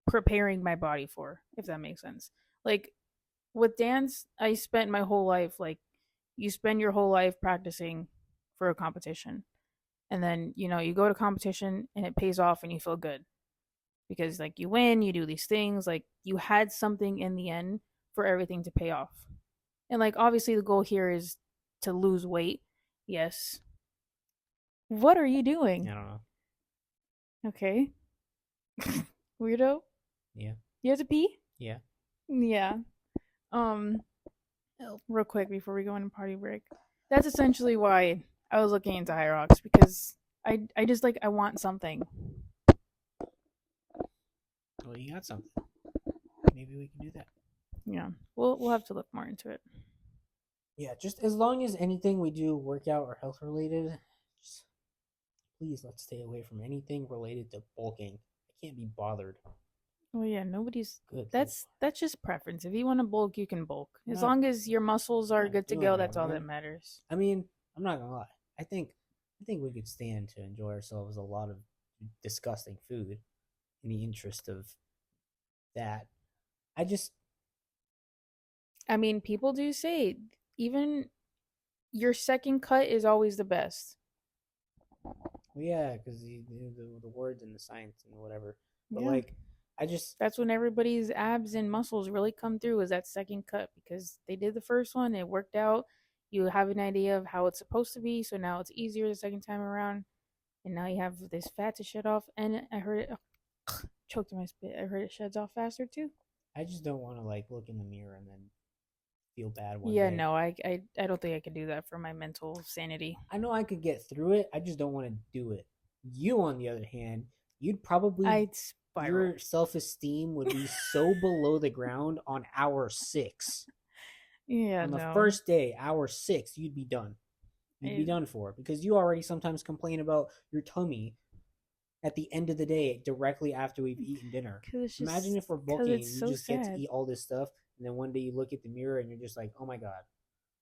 preparing my body for, if that makes sense. Like with dance, I spent my whole life like you spend your whole life practicing for a competition. And then, you go to competition and it pays off and you feel good because like you win, you do these things, like you had something in the end for everything to pay off. And like obviously the goal here is to lose weight. Yes. What are you I doing? don't know. Okay. Weirdo. Yeah, You have to pee? yeah. Yeah. Um Real quick before we go into party break. That's essentially why I was looking into high rocks because I just like I want something. Well, you got something. Maybe we can do that. Yeah. We'll have to look more into it. Yeah, just as long as anything we do workout or health related, just please let's stay away from anything related to bulking. I can't be bothered. Well, yeah, nobody's. Good lord. That's just preference. If you want to bulk, you can bulk. I'm As not long as your muscles are not good to doing go, that, that's all that man. matters. I mean, I'm not gonna lie. I think we could stand to enjoy ourselves a lot of disgusting food in the interest of that. I just I mean, people do say even your second cut is always the best. well, yeah, because the words and the science and whatever. But Yeah. like, I just That's when everybody's abs and muscles really come through is that second cut because they did the first one, it worked out. You have an idea of how it's supposed to be, so now it's easier the second time around. And now you have this fat to shed off. And I heard it choked in my spit. I heard it sheds off faster too. I just don't want to like look in the mirror and then feel bad one Yeah, day. no, I don't think I could do that for my mental sanity. I know I could get through it. I just don't want to do it. You, on the other hand, you'd probably I'd spiral. your self esteem would be so below the ground on hour 6. Yeah, On the no. first day, hour 6, you'd be done. You'd be I, done for because you already sometimes complain about your tummy at the end of the day directly after we've eaten dinner. cause it's Imagine just if we're cause bulking it's and you so just get to sad. eat all this stuff and then one day you look at the mirror and you're just like, "Oh my god,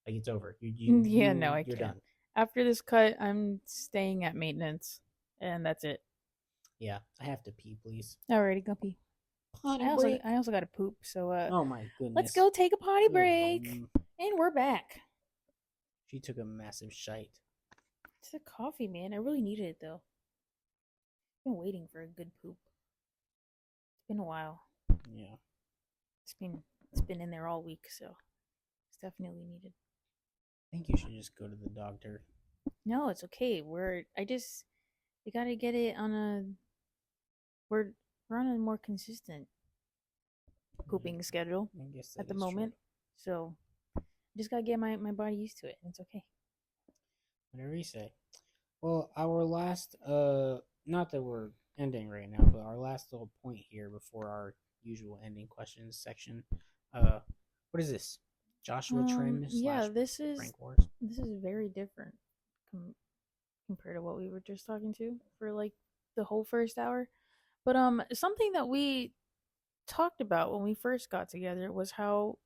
like it's over. Yeah, no, I You're can't. done." After this cut, I'm staying at maintenance, and that's it. Yeah, I have to pee, please. Alrighty, go pee. Potty break. I also got to poop, so Oh my let's goodness. go take a potty Good. break, and we're back. She took a massive shite. It's a coffee, man. I really needed it though. I've been waiting for a good poop. It's been a while. Yeah. It's been in there all week, so it's definitely needed. I think you should just go to the doctor. No, it's okay. We gotta get it on a we're we're on a more consistent pooping schedule I guess at that the is true. moment. So I just gotta get my body used to it, and it's okay. Whatever you say. Well, our last not that we're ending right now, but our last little point here before our usual ending questions section. Uh what is this? Joshua Trend Yeah, slash Frank Wars? this is very different com- compared to what we were just talking to for like the whole first hour. But something that we talked about when we first got together was how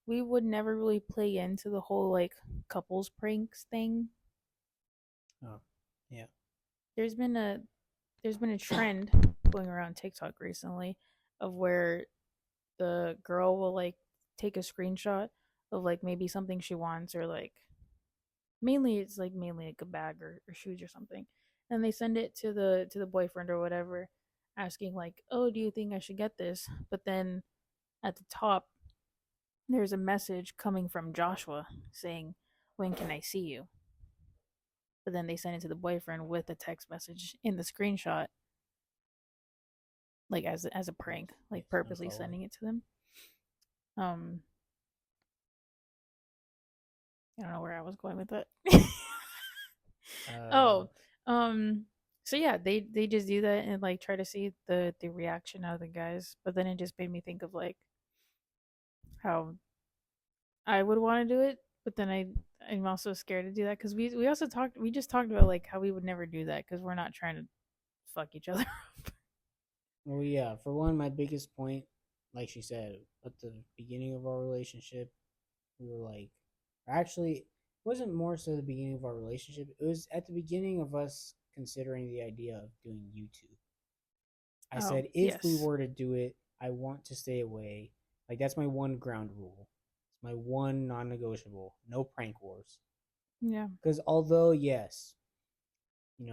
we would never really play into the whole like couples pranks thing. Oh. Yeah. There's been a trend going around TikTok recently of where the girl will like take a screenshot of like maybe something she wants or like mainly like a bag or shoes or something, and they send it to the boyfriend or whatever, asking like, "Oh, do you think I should get this?" But then at the top, there's a message coming from Joshua saying, "When can I see you?" But then they send it to the boyfriend with a text message in the screenshot, like as a prank, like Yes, I'm purposely following. sending it to them. Um, I don't know where I was going with that. Uh, Oh, um, so yeah, they just do that and like try to see the reaction out of the guys, but then it just made me think of like how I would want to do it, but then I'm also scared to do that because we just talked about like how we would never do that because we're not trying to fuck each other. well, yeah. For one, my biggest point, like she said, at the beginning of our relationship, we were like, actually, it wasn't more so the beginning of our relationship. It was at the beginning of us considering the idea of doing YouTube. I Oh said, if we yes, were to do it, I want to stay away. Like, that's my one ground rule. It's my one non negotiable. No prank wars. yeah. Because although, yes,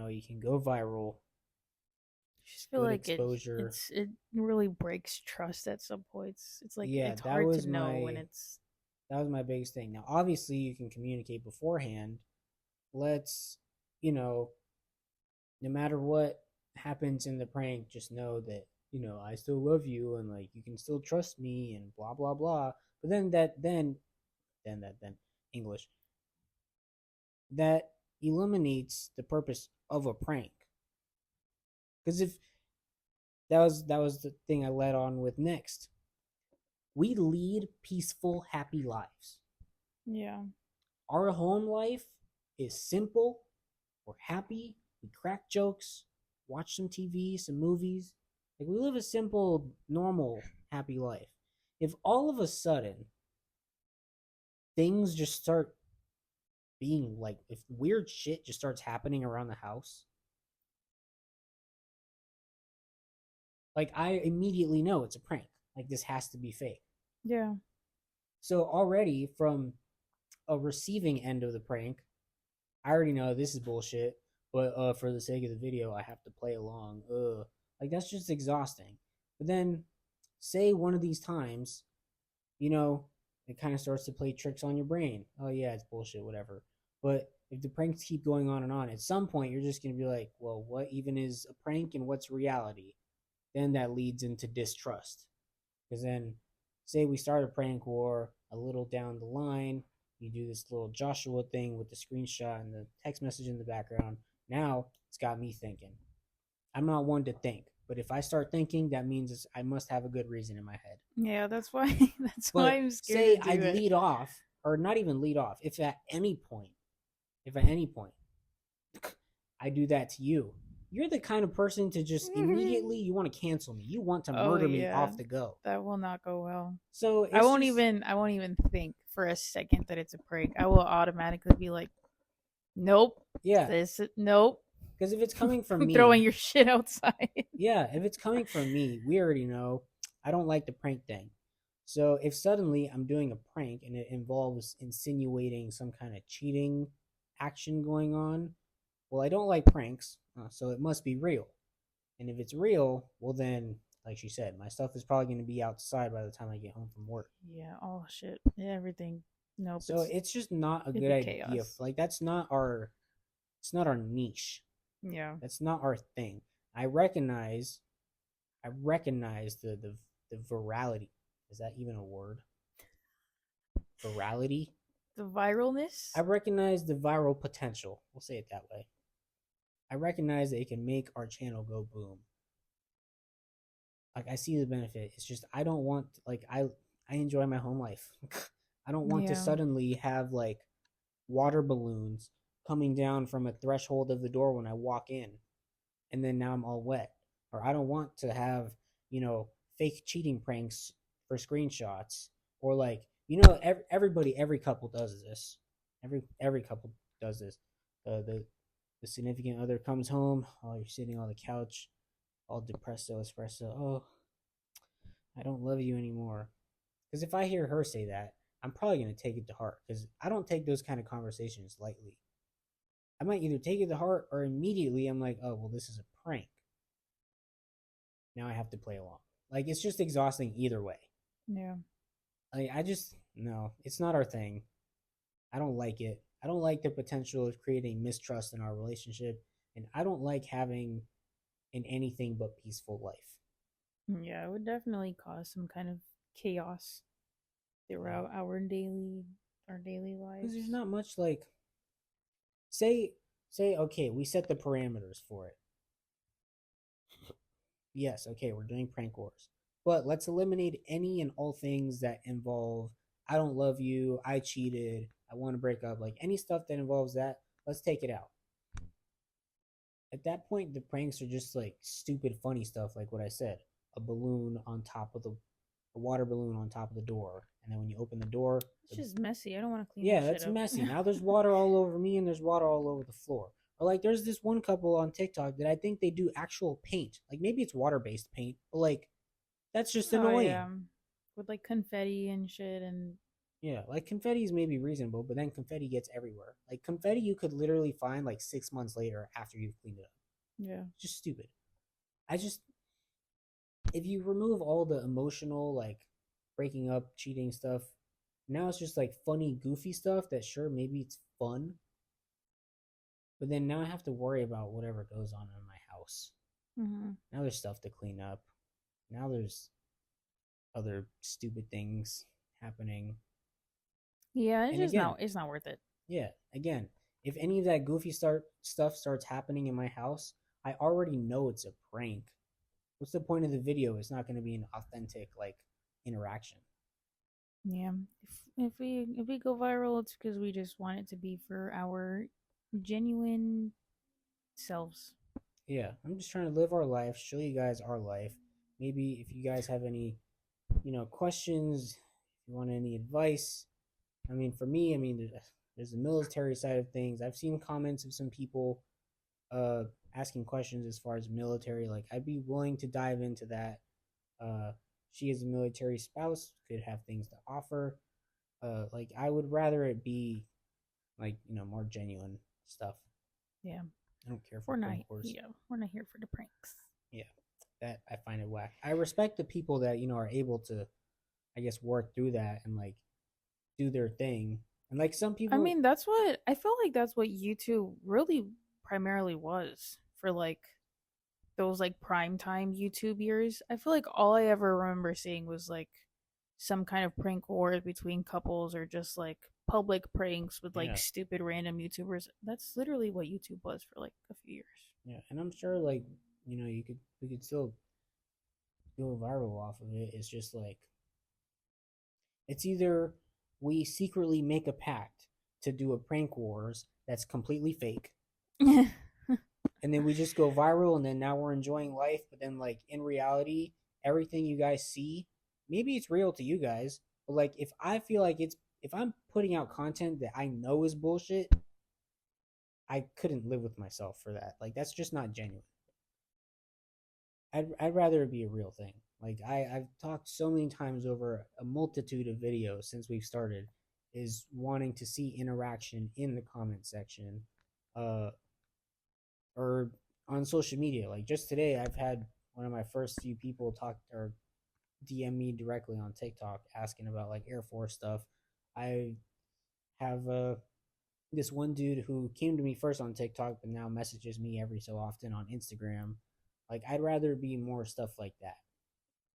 you can go viral, I it's just feel good like exposure. it really breaks trust at some points. It's like Yeah, it's hard to know when it's that was my biggest thing. Now, obviously, you can communicate beforehand. Let's, you know, no matter what happens in the prank, just know that, I still love you and like you can still trust me and blah blah blah. But then English. That eliminates the purpose of a prank. Because if that was the thing I led on with next. We lead peaceful, happy lives. yeah. Our home life is simple. We're happy. We crack jokes, watch some TV, some movies. Like we live a simple, normal, happy life. If all of a sudden things just start being like, if weird shit just starts happening around the house, like I immediately know it's a prank. Like this has to be fake. Yeah. So already from a receiving end of the prank, I already know this is bullshit, but for the sake of the video, I have to play along. Like that's just exhausting. But then, say one of these times, you know, it kind of starts to play tricks on your brain. Oh yeah, it's bullshit, whatever. But if the pranks keep going on and on, at some point you're just gonna be like, well, what even is a prank and what's reality? Then that leads into distrust. Because then, say we start a prank war a little down the line, you do this little Joshua thing with the screenshot and the text message in the background. Now it's got me thinking. I'm not one to think, but if I start thinking, that means I must have a good reason in my head. Yeah, that's why that's why But I'm scared to say do I'd it. lead off, or not even lead off, if at any point I do that to you, you're the kind of person to just immediately you want to cancel me. You want to Oh murder me yeah. off the go. That will not go well. So it's just I won't even think for a second that it's a prank. I will automatically be like, "Nope. yeah, Nope. because if it's coming from I'm throwing me, your shit outside." yeah, if it's coming from me, we already know I don't like the prank thing. So if suddenly I'm doing a prank and it involves insinuating some kind of cheating action going on, well, I don't like pranks, so it must be real. And if it's real, well, then, like she said, my stuff is probably going to be outside by the time I get home from work. Yeah, oh shit. Yeah, everything. Nope, So it's just not a it'd good be idea. chaos. Like it's not our niche. Yeah. That's not our thing. I recognize, I recognize the virality. Is that even a word? Virality. The viralness? I recognize the viral potential. We'll say it that way. I recognize that it can make our channel go boom. Like I see the benefit. It's just I don't want like I enjoy my home life. I don't want to Yeah. suddenly have like water balloons coming down from a threshold of the door when I walk in and then now I'm all wet. Or I don't want to have, fake cheating pranks for screenshots or like, every couple does this. Every couple does this. The significant other comes home, oh, you're sitting on the couch all depresso espresso. Oh, I don't love you anymore. Because if I hear her say that, I'm probably going to take it to heart because I don't take those kind of conversations lightly. I might either take it to heart or immediately I'm like, oh, well, this is a prank. Now I have to play along. Like, it's just exhausting either way. Yeah. I just no, it's not our thing. I don't like it. I don't like the potential of creating mistrust in our relationship, and I don't like having an anything but peaceful life. Yeah, it would definitely cause some kind of chaos Yeah, throughout our daily because there's lives. not much like say say okay, we set the parameters for it. Yes, okay, we're doing prank wars, but let's eliminate any and all things that involve I don't love you, I cheated, I want to break up, like any stuff that involves that. Let's take it out. At that point, the pranks are just like stupid, funny stuff, like what I said, a balloon on top of the a water balloon on top of the door, and then when you open the door, It's just messy. I don't want to clean yeah, that shit that's up. messy. Now there's water all over me, and there's water all over the floor. Or like, there's this one couple on TikTok that I think they do actual paint. Like maybe it's water based paint, but like that's just Oh annoying. yeah, with like confetti and shit, and Yeah, like confetti is maybe reasonable, but then confetti gets everywhere. Like confetti, you could literally find like 6 months later after you've cleaned it up. yeah, It's just stupid. I just if you remove all the emotional like breaking up, cheating stuff, now it's just like funny, goofy stuff that sure maybe it's fun, but then now I have to worry about whatever goes on in my house. hmm Now there's stuff to clean up. Now there's other stupid things happening. yeah. It's And just again, not. It's not worth it. yeah, again, if any of that goofy stuff starts happening in my house, I already know it's a prank. What's the point of the video? It's not going to be an authentic like interaction. Yeah, if we go viral, it's because we just want it to be for our genuine selves. Yeah, I'm just trying to live our life, show you guys our life. Maybe if you guys have any, questions, if you want any advice. I mean, for me, I mean, there's the military side of things. I've seen comments of some people uh asking questions as far as military. Like, I'd be willing to dive into that. Uh, she is a military spouse, could have things to offer. Like, I would rather it be like more genuine stuff. Yeah, I don't care for we're not. prank wars. Yeah, we're not here for the pranks. Yeah, that I find it whack. I respect the people that are able to, I guess, work through that and like do their thing. And like some I people, mean, that's what I feel like. That's what YouTube really primarily was for like those like prime time YouTube years. I feel like all I ever remember seeing was like some kind of prank war between couples or just like public pranks with like yeah, stupid random YouTubers. That's literally what YouTube was for like a few years. yeah, and I'm sure like we could still go viral off of it. It's just like it's either we secretly make a pact to do a prank wars that's completely fake, and then we just go viral, and then now we're enjoying life. But then like in reality, everything you guys see, maybe it's real to you guys, but like if I feel like if I'm putting out content that I know is bullshit, I couldn't live with myself for that. Like that's just not genuine. I'd rather it be a real thing. Like I've talked so many times over a multitude of videos since we've started, is wanting to see interaction in the comment section, uh, or on social media. Like just today, I've had one of my first few people talk or DM me directly on TikTok asking about like Air Force stuff. I have this one dude who came to me first on TikTok, but now messages me every so often on Instagram. Like I'd rather be more stuff like that.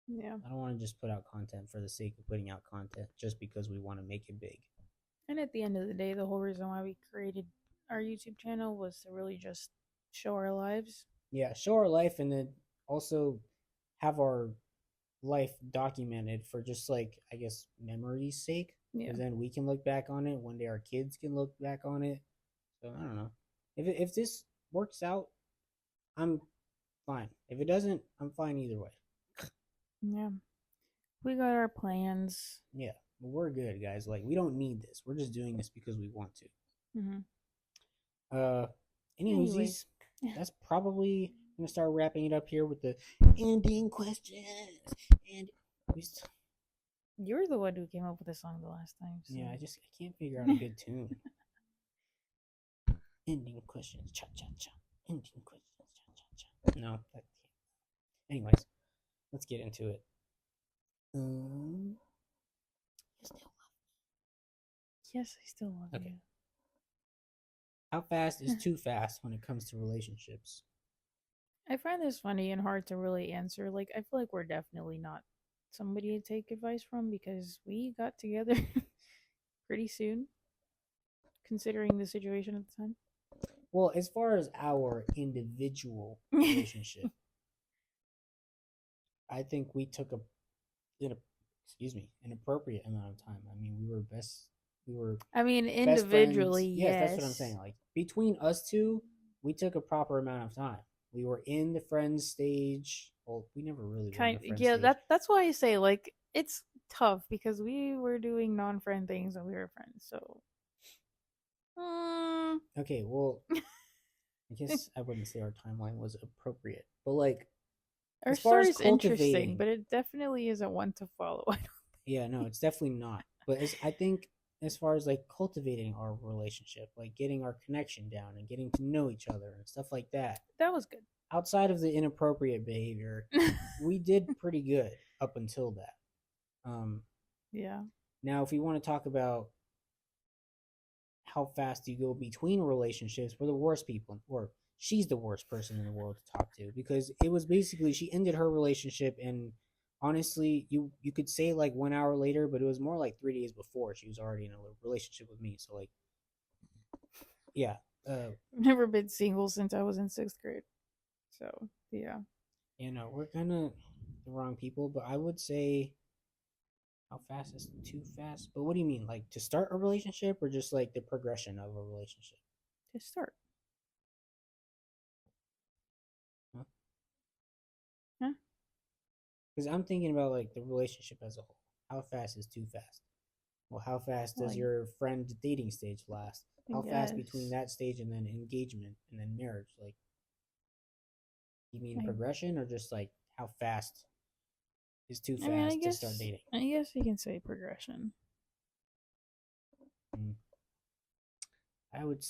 Yeah. I don't want to just put out content for the sake of putting out content just because we want to make it big. And at the end of the day, the whole reason why we created our YouTube channel was to really just show our lives. Yeah, show our life and then also have our life documented for just like I guess memory's sake. Yeah. Because then we can look back on it. One day our kids can look back on it. So I don't know. If this works out, I'm fine. If it doesn't, I'm fine either way. Yeah. We got our plans. Yeah, but we're good, guys. Like we don't need this. We're just doing this because we want to. Mm-hmm. Uh, any Anyways, whoosies? That's probably gonna start wrapping it up here with the ending questions. And we you're the one who came up with the song the last time. So. yeah, I can't figure out a good tune. Ending questions, cha cha cha. Ending questions, cha cha cha. No, that, anyways. let's get into it. You still Yes, I still love okay? you. How fast is too fast when it comes to relationships? I find this funny and hard to really answer. Like, I feel like we're definitely not somebody to take advice from because we got together pretty soon, considering the situation at the time. Well, as far as our individual relationship, I think we took an excuse me, an appropriate amount of time. I mean, we were I mean, best individually, friends. Yes, that's what I'm saying. yes. Like between us two, we took a proper amount of time. We were in the friends stage. Well, we never really were in Kind, the friend yeah. stage. That's why I say like it's tough because we were doing non-friend things when we were friends. So, mm, Okay, well, I guess I wouldn't say our timeline was appropriate, but like our as far as story's interesting, cultivating, but it definitely isn't one to follow. yeah, no, it's definitely not. But as I think as far as like cultivating our relationship, like getting our connection down and getting to know each other and stuff like that, That was good. outside of the inappropriate behavior, we did pretty good up until that. Um, Yeah. Now, if we want to talk about how fast you go between relationships, we're the worst people, or she's the worst person in the world to talk to because it was basically she ended her relationship and honestly you could say like 1 hour later, but it was more like 3 days before she was already in a relationship with me. So like, yeah, I've never been single since I was in sixth grade. So, yeah. we're kind of the wrong people, but I would say how fast is too fast. But what do you mean, like to start a relationship or just like the progression of a relationship? To start. Huh? Huh? Because I'm thinking about like the relationship as a whole. How fast is too fast? Well, how fast does Like, your friend dating stage last? I How fast between guess. that stage and then engagement and then marriage? Like, you mean I, progression or just like how fast is too I mean, fast to start dating? I guess you can say progression. Mm, I would.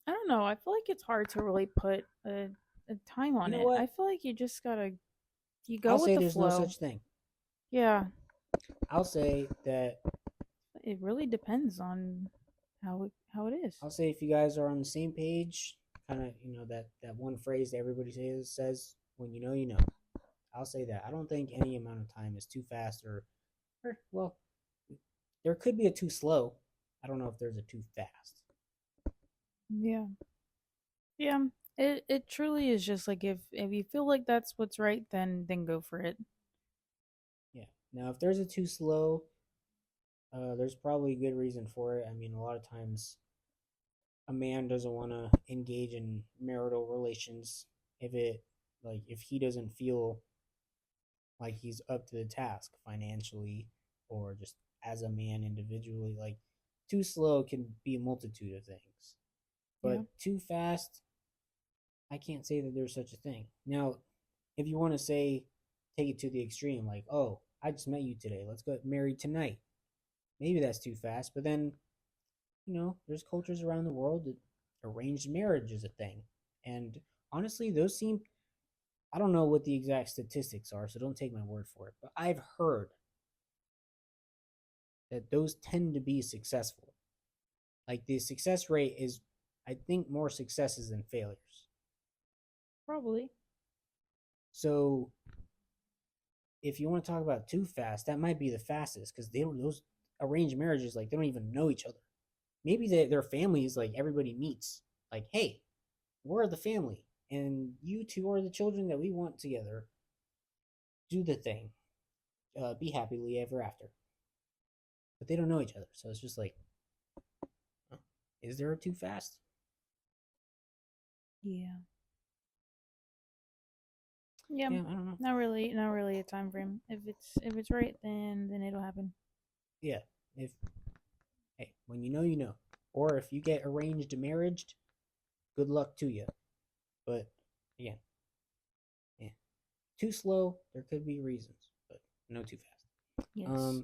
I don't know. I feel like it's hard to really put a time You on know it. I what? feel like you just gotta you go I'll with say the there's no flow. such thing. Yeah, I'll say that. it really depends on how it is. I'll say if you guys are on the same page, kind of that one phrase that everybody says when you know. I'll say that. I don't think any amount of time is too fast or well, there could be a too slow. I don't know if there's a too fast. Yeah, yeah. It truly is just like if you feel like that's what's right, then go for it. Yeah. Now, if there's a too slow, there's probably a good reason for it. I mean, a lot of times a man doesn't want to engage in marital relations if he doesn't feel like he's up to the task financially or just as a man individually. Like too slow can be a multitude of things, Yeah, but too fast, I can't say that there's such a thing. Now, if you want to say take it to the extreme, like, oh, I just met you today, let's get married tonight. Maybe that's too fast, but then there's cultures around the world that arranged marriage is a thing, and honestly, those seem. I don't know what the exact statistics are, so don't take my word for it. But I've heard that those tend to be successful. Like the success rate is, I think, more successes than failures. probably. So if you want to talk about too fast, that might be the fastest because those arranged marriages, like they don't even know each other. Maybe their families, like everybody meets, like, hey, we're the family, and you two are the children that we want together. Do the thing, be happily ever after. But they don't know each other, so it's just like, huh, is there a too fast? Yeah. Yeah. Yeah, I don't know. Not really a time frame. If it's right, then it'll happen. Yeah, if hey, when you know, or if you get arranged marriage, good luck to you. But again, yeah, too slow. There could be reasons, but no too fast. Yes.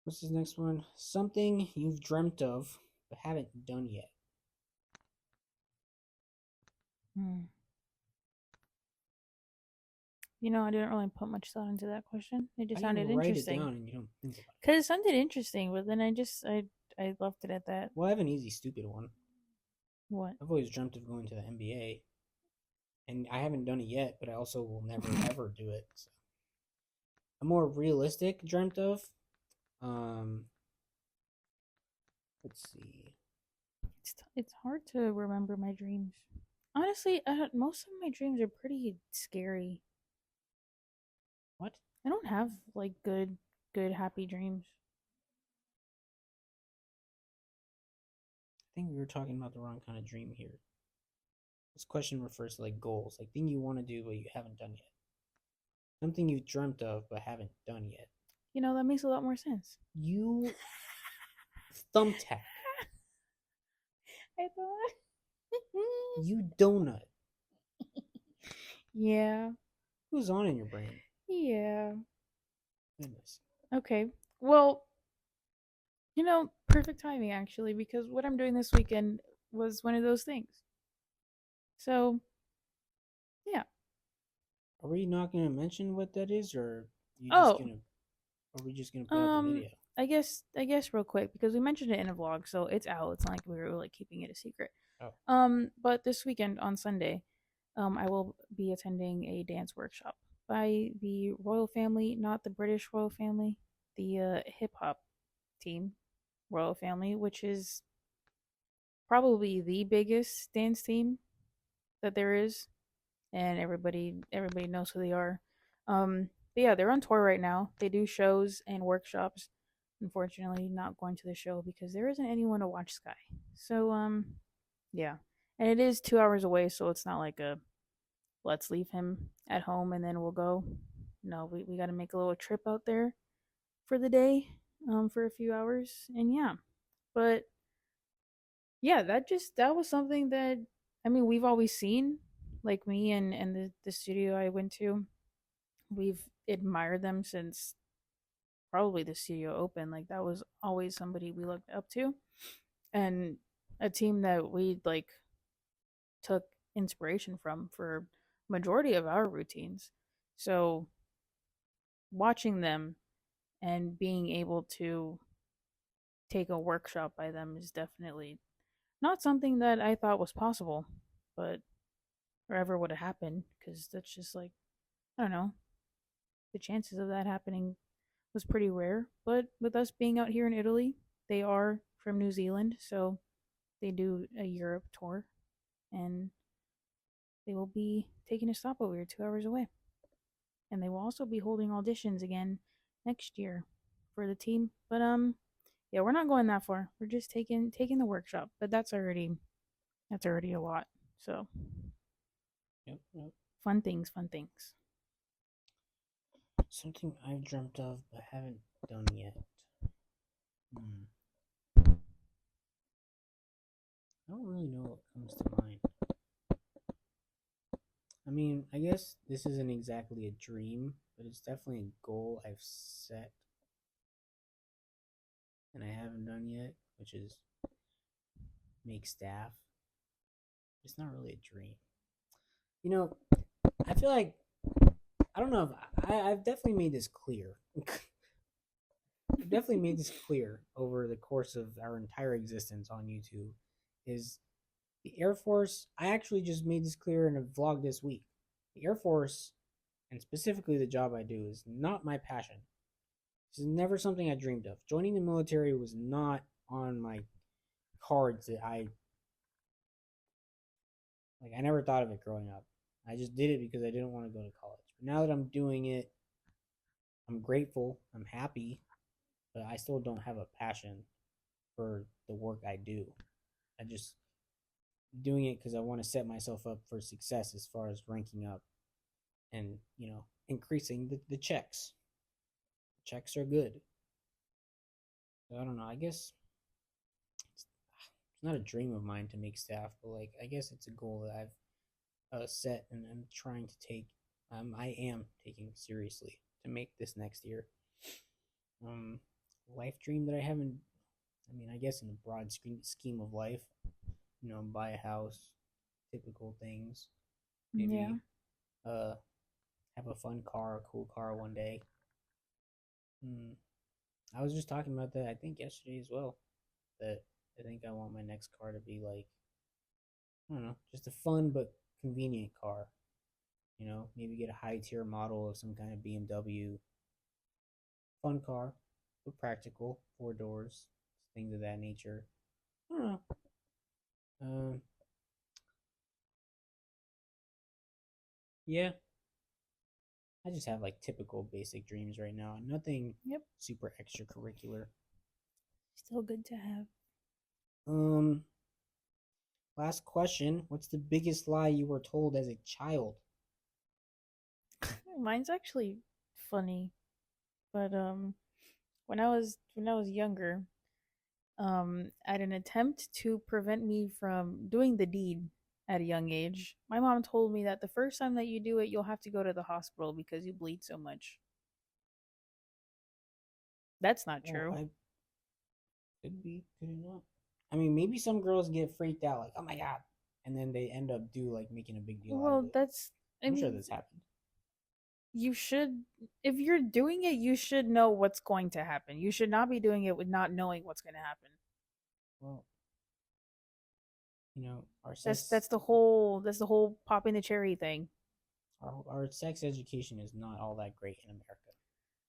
What's this next one? Something you've dreamt of but haven't done yet. Hmm. I didn't really put much thought into that question. It just How do you sounded write it interesting. down and you don't think about it? Cause it sounded interesting, but then I left it at that. Well, I have an easy, stupid one. What? I've always dreamt of going to the NBA, and I haven't done it yet, but I also will never ever do it. So. A more realistic dreamt of, um, let's see. It's hard to remember my dreams. Honestly, most of my dreams are pretty scary. What? I don't have like good happy dreams. I think we were talking about the wrong kind of dream here. This question refers to like goals, like thing you want to do but you haven't done yet. Something you've dreamt of but haven't done yet. That makes a lot more sense. You thumbtack. I thought. You donut. Yeah. Who's on in your brain? Yeah. Goodness. Okay. Well, perfect timing actually, because what I'm doing this weekend was one of those things. So, yeah. Are we not going to mention what that is, or you just Oh, gonna? Are we just gonna put out the video? I guess real quick because we mentioned it in a vlog, so it's out. It's not like we were like keeping it a secret. Oh. But this weekend on Sunday, I will be attending a dance workshop by the royal family, not the British royal family, the hip hop team royal family, which is probably the biggest dance team that there is, and everybody knows who they are. But yeah, they're on tour right now. They do shows and workshops. Unfortunately, not going to the show because there isn't anyone to watch Sky. So yeah, and it is 2 hours away, so it's not like a let's leave him at home and then we'll go. No, we got to make a little trip out there for the day, for a few hours, and yeah. But yeah, that was something that we've always seen, like me and the studio I went to. We've admired them since probably the studio opened. Like that was always somebody we looked up to, and a team that we like took inspiration from for majority of our routines. So watching them and being able to take a workshop by them is definitely not something that I thought was possible, but or ever would have happened because that's just like I don't know. The chances of that happening was pretty rare. But with us being out here in Italy, they are from New Zealand, so they do a Europe tour, and they will be taking a stop over here 2 hours away. And they will also be holding auditions again next year for the team. But yeah, we're not going that far. We're just taking the workshop, but that's already a lot. So Yep, yep. fun things, fun things. Something I've dreamt of but haven't done yet. I don't really know what comes to mind. I mean, I guess this isn't exactly a dream, but it's definitely a goal I've set and I haven't done yet, which is make staff. It's not really a dream. I feel like I don't know if I've definitely made this clear. I've definitely made this clear over the course of our entire existence on YouTube. Is the Air Force? I actually just made this clear in a vlog this week. The Air Force, and specifically the job I do, is not my passion. This is never something I dreamed of. Joining the military was not on my cards that I never thought of it growing up. I just did it because I didn't want to go to college. But now that I'm doing it, I'm grateful, I'm happy, but I still don't have a passion for the work I do. I just doing it because I want to set myself up for success as far as ranking up and, increasing the checks. Checks are good. So I don't know. I guess it's not a dream of mine to make staff, but I guess it's a goal that I've set and I'm trying to take. I am taking seriously to make this next year. Life dream that I haven't. I mean, I guess in the broad scheme of life, buy a house, typical things. Maybe Yeah. have a fun car, a cool car one day. Hmm. I was just talking about that, I think, yesterday as well. That I think I want my next car to be like, I don't know, just a fun but convenient car. Maybe get a high tier model of some kind of BMW. Fun car, but practical, 4 doors, things of that nature. I don't know. Um, yeah, I just have like typical basic dreams right now. Nothing Yep. super extracurricular. Still good to have. Um, Last question. What's the biggest lie you were told as a child? Mine's actually funny, but when I was younger, at an attempt to prevent me from doing the deed at a young age, my mom told me that the first time that you do it, you'll have to go to the hospital because you bleed so much. That's not Well, true. I could it not? I mean, maybe some girls get freaked out, like, oh my god, and then they end up like making a big deal out of Well, it. that's I I'm sure mean, this happened. you should if you're doing it, you should know what's going to happen. You should not be doing it with not knowing what's going to happen. Well, our That's sex that's the whole that's the whole popping the cherry thing. our sex education is not all that great in America.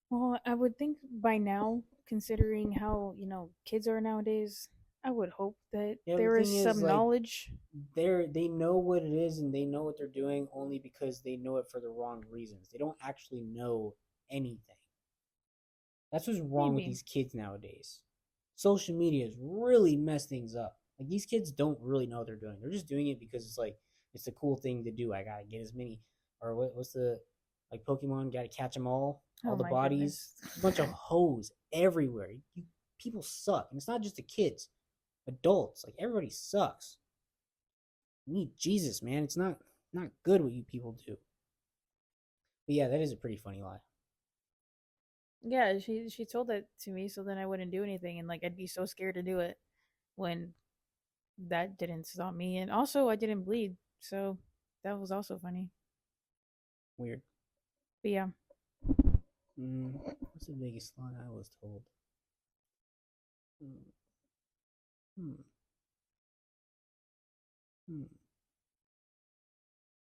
Well, I would think by now, considering how, kids are nowadays, I would hope that Yeah, the there is thing is, some like, knowledge. they know what it is and they know what they're doing only because they know it for the wrong reasons. They don't actually know anything. That's what's wrong with Maybe. these kids nowadays. Social media has really messed things up. Like, these kids don't really know what they're doing. They're just doing it because it's a cool thing to do. I gotta get as many, or what's the, like, Pokemon? Gotta catch them all Oh the my bodies. goodness. There's a bunch of hoes everywhere. People suck, and it's not just the kids, adults. Like, everybody sucks. You need Jesus, man. It's not good what you people do. But yeah, that is a pretty funny lie. Yeah, she told that to me, so then I wouldn't do anything, and like I'd be so scared to do it when that didn't stop me, and also I didn't bleed, so that was also funny. Weird. But yeah, What's the biggest lie I was told? Hmm. Hmm. Hmm.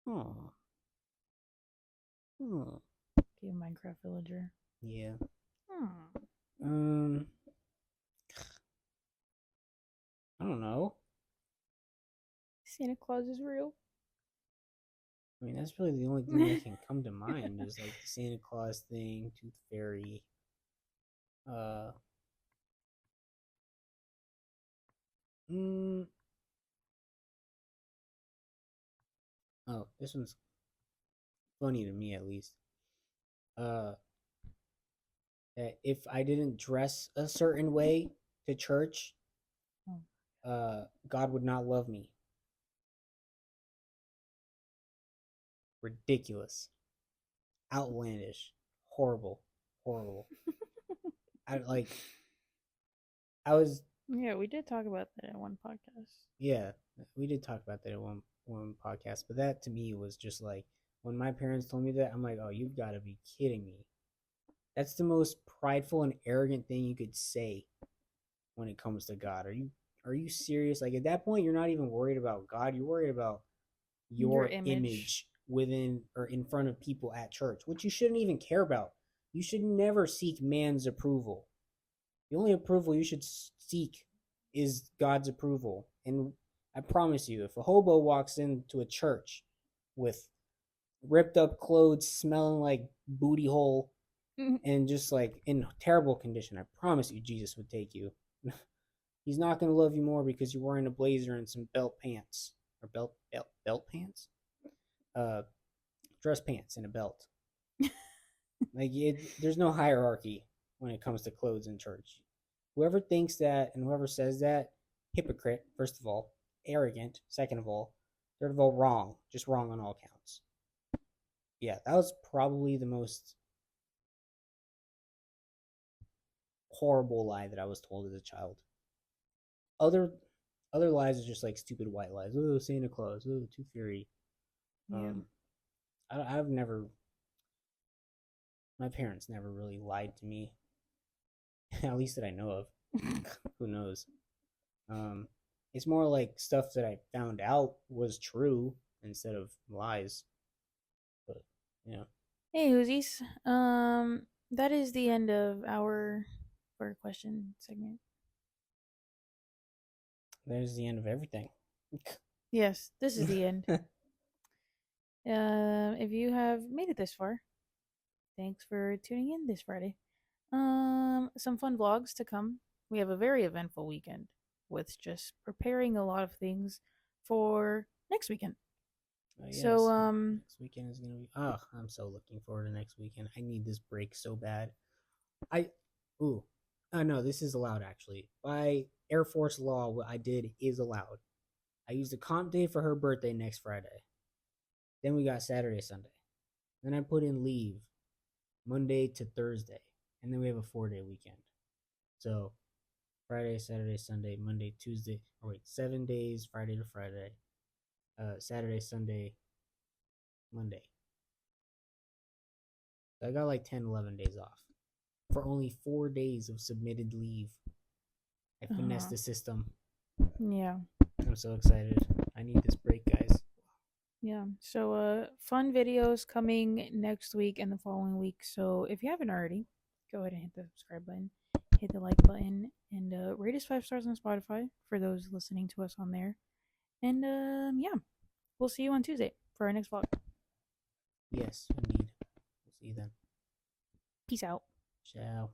Oh. Oh. be a Minecraft villager. Yeah. Hmm. Um. I don't know. Santa Claus is real. I mean, that's really the only thing that can come to mind is like the Santa Claus thing, Tooth Fairy. Uh. Mm, oh, this one's funny to me at least. Uh. That if I didn't dress a certain way to church, Oh. God would not love me. Ridiculous, outlandish, horrible, horrible. I like. I was Yeah, we did talk about that in one podcast. Yeah, we did talk about that in one podcast, but that to me was just like when my parents told me that, I'm like, oh, you've got to be kidding me. That's the most prideful and arrogant thing you could say when it comes to God. Are you serious? Like, at that point, you're not even worried about God. You're worried about Your your image. image within or in front of people at church, which you shouldn't even care about. You should never seek man's approval. The only approval you should seek is God's approval. And I promise you, if a hobo walks into a church with ripped up clothes, smelling like booty hole, and just like in terrible condition, I promise you, Jesus would take you. He's not going to love you more because you're wearing a blazer and some belt pants or belt pants, uh, dress pants and a belt. Like, there's no hierarchy when it comes to clothes in church. Whoever thinks that and whoever says that, hypocrite, first of all, arrogant, second of all, third of all, wrong, just wrong on all counts. Yeah, that was probably the most horrible lie that I was told as a child. Other other lies are just like stupid white lies. Oh, Santa Claus. Oh, Tooth Fairy. Yeah. Um, I've never. My parents never really lied to me, at least that I know of. Who knows? Um, it's more like stuff that I found out was true instead of lies. But yeah, Hey, Uzis. That is the end of our for question segment. there's the end of everything. Yes, this is the end. If you have made it this far, thanks for tuning in this Friday. Some fun vlogs to come. We have a very eventful weekend with just preparing a lot of things for next weekend. So, Yes, next weekend is gonna be. Oh, I'm so looking forward to next weekend. I need this break so bad. I, ooh, no, this is allowed actually. By Air Force law, what I did is allowed. I used a comp day for her birthday next Friday. Then we got Saturday, Sunday. Then I put in leave Monday to Thursday, and then we have a 4-day weekend. So Friday, Saturday, Sunday, Monday, Tuesday. Or wait, 7 days, Friday to Friday. Saturday, Sunday, Monday. So I got like 10, 11 days off for only 4 days of submitted leave. I finessed the system. Yeah. I'm so excited. I need this break, guys. Yeah. So, fun videos coming next week and the following week. So, if you haven't already, go ahead and hit the subscribe button, hit the like button, and rate us 5 stars on Spotify for those listening to us on there. And yeah, we'll see you on Tuesday for our next vlog. Yes, indeed. We'll see you then. Peace out. Ciao.